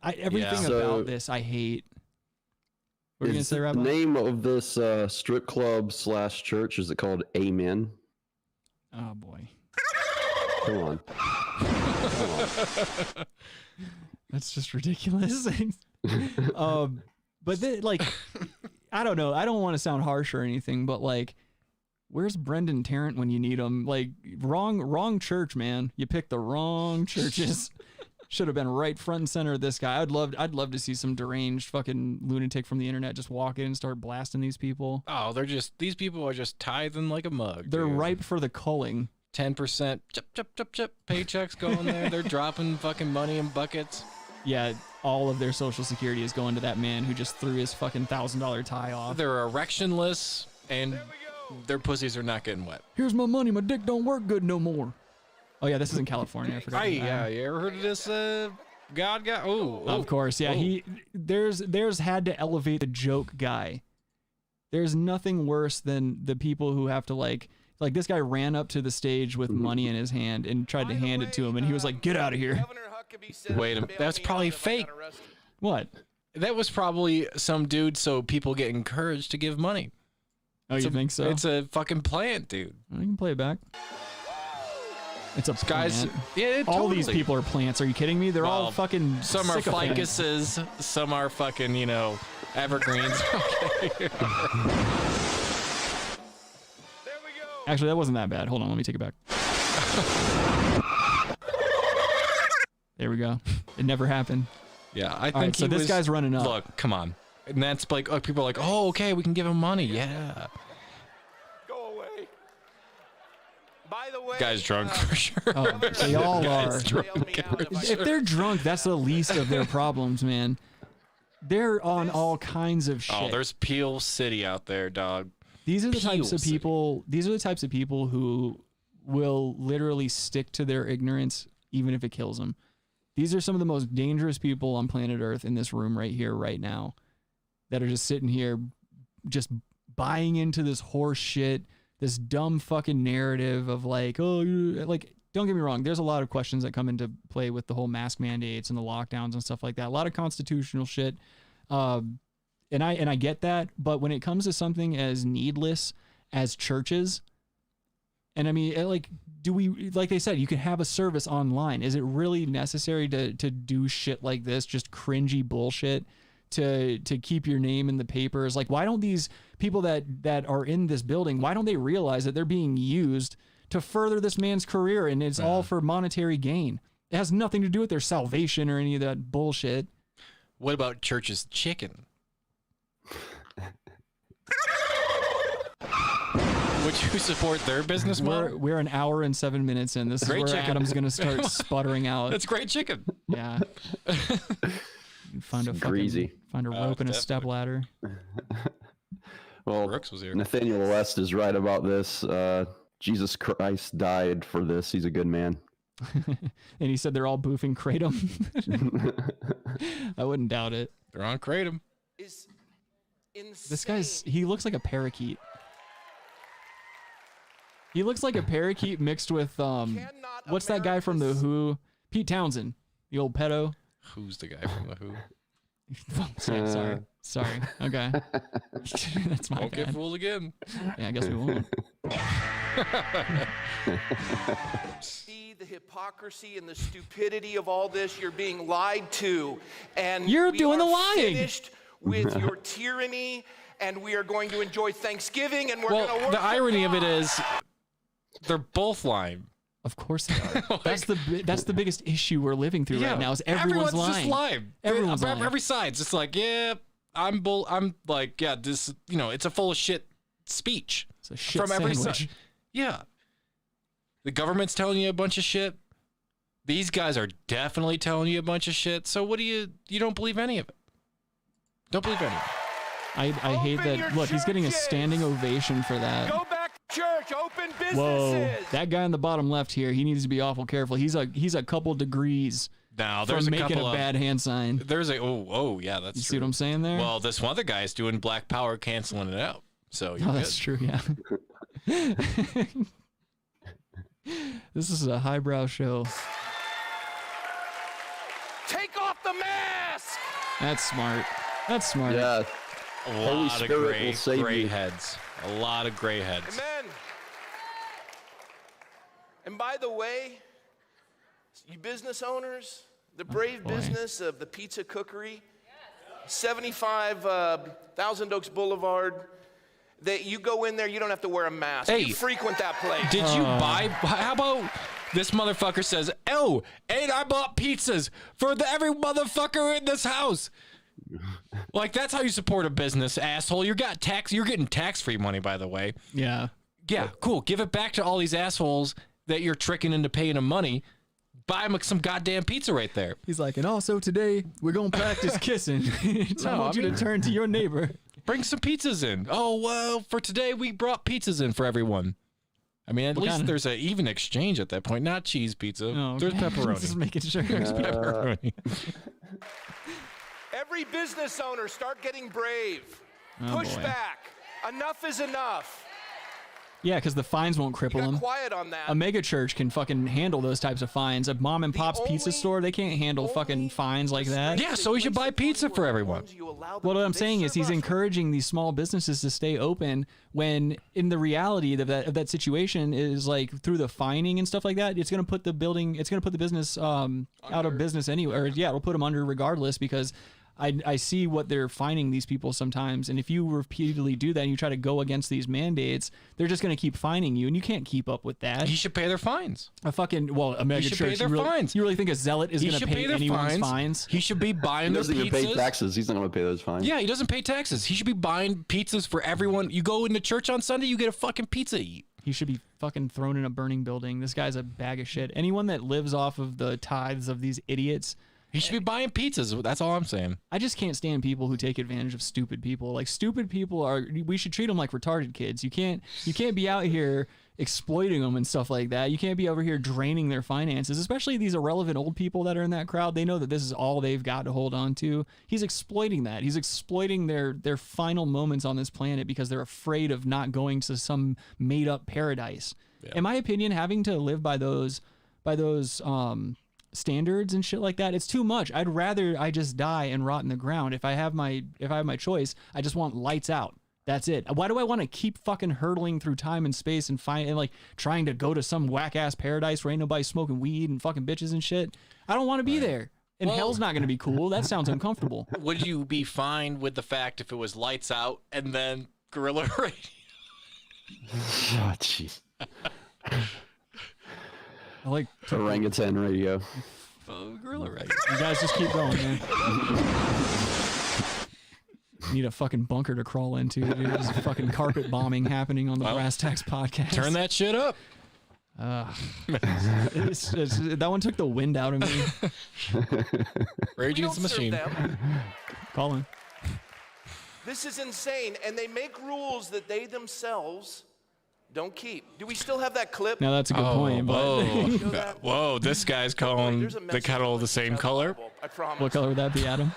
Everything about this I hate. What are you gonna say, Rabbi? The name of this strip club / church, is it called Amen? Oh boy. Come on. That's just ridiculous. But then, like, I don't know. I don't want to sound harsh or anything, but like, Where's Brendan Tarrant when you need him? Like, wrong church, man. You picked the wrong churches. Should have been right front and center of this guy. I'd love to see some deranged fucking lunatic from the internet just walk in and start blasting these people. Oh, these people are just tithing like a mug. They're ripe for the culling. 10%, chip, paychecks going there. They're dropping fucking money in buckets. Yeah, all of their social security is going to that man who just threw his fucking $1,000 tie off. They're erectionless, and their pussies are not getting wet. Here's my money. My dick don't work good no more. Oh, yeah, this is in California. I forgot. Yeah, you ever heard of this God guy? Oh, of course. Yeah, there's had to elevate the joke guy. There's nothing worse than the people who have to like this guy ran up to the stage with money in his hand and tried to hand it to him, and he was like, "Get out of here." Wait a minute. That's probably fake. What? That was probably some dude so people get encouraged to give money. Oh, you think so? It's a fucking plant, dude. I can play it back. It's a guys. plant. Yeah, all totally. these people are plants. Are you kidding me? They're all fucking. Some are ficuses. Some are fucking, evergreens. Okay. Actually, that wasn't that bad. Hold on, let me take it back. There we go. It never happened. Yeah, I think right, so this guy's running up. Look, come on. And that's like people are like, oh, okay, we can give him money. Yeah. Go away. By the way, guy's drunk for sure. Oh, they all are. If If they're drunk, that's the least of their problems, man. They're on all kinds of shit. Oh, there's Peel City out there, dog. These are the types of people. These are the types of people who will literally stick to their ignorance, even if it kills them. These are some of the most dangerous people on planet Earth in this room right here, right now, that are just sitting here, just buying into this horse shit, this dumb fucking narrative of like, oh, like, don't get me wrong. There's a lot of questions that come into play with the whole mask mandates and the lockdowns and stuff like that. A lot of constitutional shit. And I get that. But when it comes to something as needless as churches, and I mean, like, do we, like they said, you can have a service online. Is it really necessary to do shit like this? Just cringy bullshit to keep your name in the papers? Like, why don't these people that are in this building, why don't they realize that they're being used to further this man's career, and it's all for monetary gain? It has nothing to do with their salvation or any of that bullshit. What about church's chicken? Would you support their business model? We're an hour and 7 minutes in. This is where Adam's going to start sputtering out. That's great chicken. Yeah. Find a greasy. Find a rope and a step ladder. Well, Brooks was here. Nathaniel West is right about this. Jesus Christ died for this. He's a good man. And he said they're all boofing Kratom. I wouldn't doubt it. They're on Kratom. This he looks like a parakeet. He looks like a parakeet mixed with, what's that guy from The Who? Pete Townsend, the old pedo. Who's the guy from The Who? Sorry. Okay. That's my Won't bad. get fooled again. Yeah, I guess we won't. See the hypocrisy and the stupidity of all this. You're being lied to. And you're doing the lying. Finished with your tyranny, and we are going to enjoy Thanksgiving, and we're going to work. The irony of it is, they're both lying. Of course they are. That's the biggest issue we're living through right now. Is everyone's lying. Just lying. Everyone's lying. Every side's just like, yeah, I'm like, yeah, this, it's a full of shit speech. It's a shit from every sandwich. side. Yeah. The government's telling you a bunch of shit. These guys are definitely telling you a bunch of shit. So what do you don't believe any of it? Don't believe any of it. I hate that. Look, he's getting a standing ovation for that. Go back to church, open businesses. Whoa, that guy in the bottom left here, he needs to be awful careful. He's a couple degrees now, there's from a making couple a bad hand sign. There's yeah, that's you true. see what I'm saying there? Well, this one other guy is doing Black Power, canceling it out. So you're good. That's true, yeah. This is a highbrow show. Take off the mask. That's smart. That's smart. Yeah. A Holy lot of Spirit will save gray you. heads. A lot of gray heads. Amen. And by the way, you business owners, the brave business of the pizza cookery, 75 Thousand Oaks Boulevard, that you go in there, you don't have to wear a mask. Hey, you frequent that place. Did you buy? How about this motherfucker says, "Oh, and I bought pizzas for every motherfucker in this house." Like, that's how you support a business, asshole. You're getting tax-free money, by the way. Yeah. Yeah, cool. Give it back to all these assholes that you're tricking into paying them money. Buy them some goddamn pizza right there. He's like, and also today we're gonna practice kissing. I want you to turn to your neighbor. Bring some pizzas in. Oh, well, for today we brought pizzas in for everyone. I mean, at least there's an even exchange at that point. Not cheese pizza. Oh, okay. There's pepperoni. Just making sure. There's pepperoni. Every business owner, start getting brave. Oh, Push boy. back. Enough is enough. Yeah, because the fines won't cripple them. Quiet on that. A mega church can fucking handle those types of fines. A mom and pop's pizza store, they can't handle fucking fines like that. Yeah, so we should buy pizza for everyone. Well, what I'm saying is he's encouraging these small businesses to stay open when in the reality of that situation is like through the fining and stuff like that, it's going to put the business out of business anyway. Or yeah, it'll put them under regardless because I see what they're fining these people sometimes, and if you repeatedly do that and you try to go against these mandates, they're just going to keep fining you, and you can't keep up with that. He should pay their fines. A mega church. Fines. You really think a zealot is going to pay anyone's fines? He should be buying their pizzas. He doesn't even pay taxes. He's not going to pay those fines. Yeah, he doesn't pay taxes. He should be buying pizzas for everyone. You go into church on Sunday, you get a fucking pizza to eat. He should be fucking thrown in a burning building. This guy's a bag of shit. Anyone that lives off of the tithes of these idiots. He should be buying pizzas. That's all I'm saying. I just can't stand people who take advantage of stupid people. Like, stupid people we should treat them like retarded kids. You can't be out here exploiting them and stuff like that. You can't be over here draining their finances, especially these irrelevant old people that are in that crowd. They know that this is all they've got to hold on to. He's exploiting that. He's exploiting their final moments on this planet because they're afraid of not going to some made up paradise. Yeah. In my opinion, having to live by those standards and shit like that, it's too much. I'd rather I just die and rot in the ground. If I have my choice, I just want lights out. That's it. Why do I want to keep fucking hurtling through time and space and like trying to go to some whack ass paradise where ain't nobody smoking weed and fucking bitches and shit? I don't want to be there. And hell's not going to be cool. That sounds uncomfortable. Would you be fine with the fact if it was lights out and then gorilla radio? Oh, jeez. I like orangutan radio. Gorilla radio. You guys just keep going, man. Need a fucking bunker to crawl into, dude. There's fucking carpet bombing happening on the Brass Tacks podcast. Turn that shit up. That one took the wind out of me. Rage Against the Machine. Call him. This is insane, and they make rules that they themselves don't keep. Do we still have that clip? Now that's a good point. But whoa, this guy's calling the kettle the same color. I promise. What color would that be, Adam?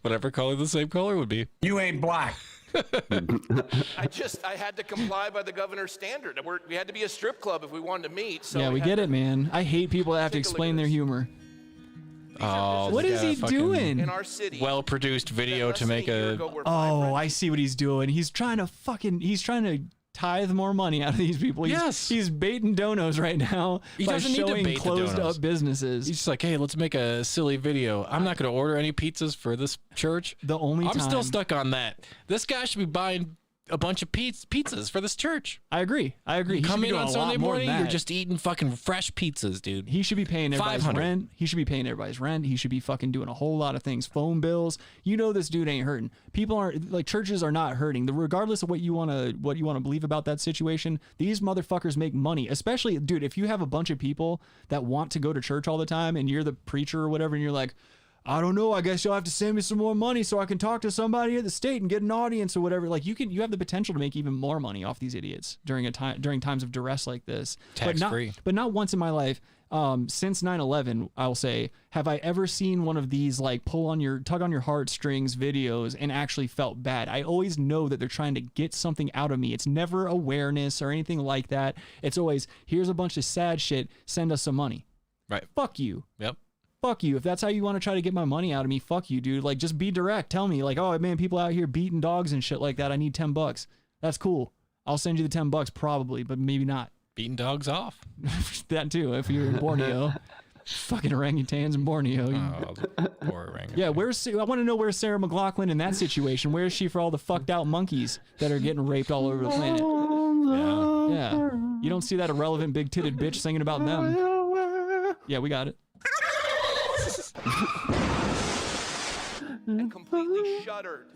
Whatever color the same color would be. You ain't black. I had to comply by the governor's standard. We had to be a strip club if we wanted to meet. So yeah, we get it, man. I hate people that have to explain their humor. Oh, what is he doing? In our city, well-produced video to make a. Oh, I see what he's doing. He's trying to tithe more money out of these people. He's baiting donos right now. He by doesn't need to showing bait closed the donos. up businesses. He's just like, hey, let's make a silly video. I'm not going to order any pizzas for this church. I'm still stuck on that. This guy should be buying a bunch of pizzas for this church. I agree. You come in on Sunday morning, you're just eating fucking fresh pizzas, dude. He should be paying everybody's rent. He should be paying everybody's rent. He should be fucking doing a whole lot of things. Phone bills. You know this dude ain't hurting. People aren't like churches are not hurting. Regardless of what you want to believe about that situation, these motherfuckers make money. Especially, dude, if you have a bunch of people that want to go to church all the time and you're the preacher or whatever, and you're like, I don't know, I guess you'll have to send me some more money so I can talk to somebody at the state and get an audience or whatever. Like you have the potential to make even more money off these idiots during times of duress like this. Tax-free. But not once in my life, since 9/11, I'll say, have I ever seen one of these like tug on your heartstrings videos and actually felt bad. I always know that they're trying to get something out of me. It's never awareness or anything like that. It's always, here's a bunch of sad shit, send us some money. Right. Fuck you. Yep. Fuck you. If that's how you want to try to get my money out of me, fuck you, dude. Like, just be direct. Tell me, like, oh, man, people out here beating dogs and shit like that. I need $10. That's cool. I'll send you the $10 probably, but maybe not. Beating dogs off. That too, if you're in Borneo. Fucking orangutans in Borneo. Poor orangutan. Yeah, I want to know where's Sarah McLachlan in that situation. Where is she for all the fucked out monkeys that are getting raped all over the planet? Yeah. You don't see that irrelevant big titted bitch singing about them. Yeah, we got it. And completely shuddered.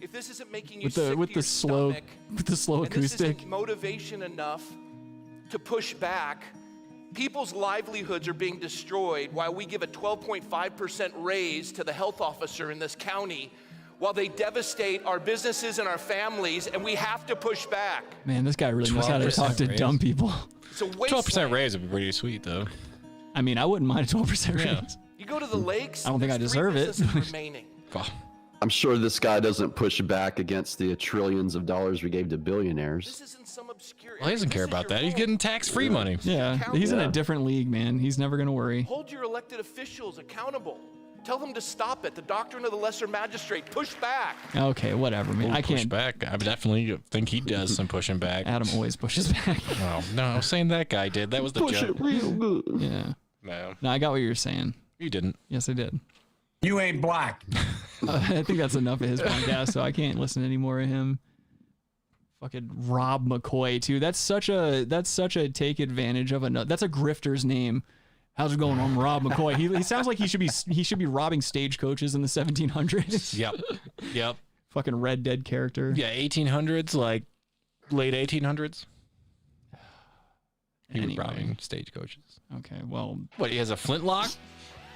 If this isn't making you sick with to the your slow stomach, with the slow and this acoustic. isn't motivation enough to push back, people's livelihoods are being destroyed while we give a 12.5% raise to the health officer in this county, while they devastate our businesses and our families, and we have to push back. Man, this guy really knows how to talk to dumb people. It's a wasteland. 12% raise would be pretty sweet, though. I mean, I wouldn't mind a 12% raise. Yeah. You go to the lakes. I don't think I deserve it. Remaining. I'm sure this guy doesn't push back against the trillions of dollars we gave to billionaires. This isn't some obscure. Well, he doesn't care about that. He's getting tax-free money. Yeah, he's in a different league, man. He's never gonna worry. Hold your elected officials accountable. Tell them to stop it. The doctrine of the lesser magistrate. Push back. Okay, whatever, man. I Push can't. back. I definitely think he does some pushing back. Adam always pushes back. Oh, no, I was saying that guy did. That was the Push joke. it real good. Yeah. No. No, I got what you were saying. You didn't. Yes, I did. You ain't black. I think that's enough of his podcast, so I can't listen to any more of him. Fucking Rob McCoy too. That's such a take advantage of another. That's a grifter's name. How's it going? I'm Rob McCoy. He sounds like he should be robbing stagecoaches in the 1700s. Yep. Fucking Red Dead character. Yeah, 1800s, like late 1800s. He was robbing stagecoaches. Okay, well, what? He has a flintlock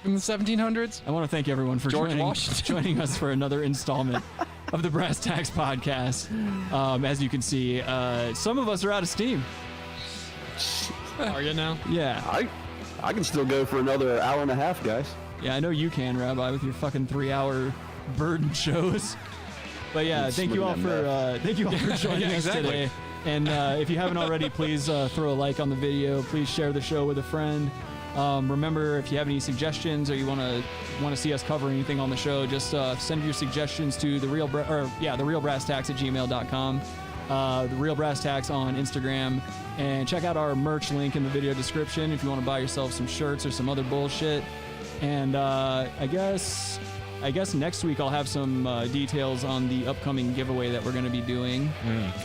in the 1700s. I want to thank everyone for joining us for another installment of the Brass Tacks Podcast. As you can see, some of us are out of steam. Are you now? Yeah. I can still go for another hour and a half, guys. Yeah, I know you can, Rabbi, with your fucking 3-hour burden shows. But yeah, thank you all for joining us today. And if you haven't already, please throw a like on the video. Please share the show with a friend. Remember, if you have any suggestions or you want to see us cover anything on the show, just send your suggestions to the Real Brass Tacks at gmail.com. The Real Brass Tacks on Instagram, and check out our merch link in the video description if you want to buy yourself some shirts or some other bullshit. And I guess next week I'll have some details on the upcoming giveaway that we're going to be doing.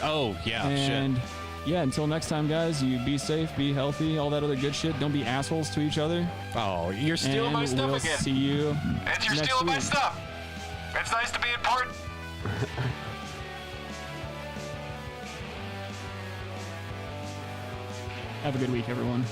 Oh yeah, and shit. Yeah, until next time, guys, you be safe, be healthy, all that other good shit. Don't be assholes to each other. Oh, you're stealing my stuff we'll again. See you. And you're next stealing my week. stuff. It's nice to be important. Have a good week, everyone.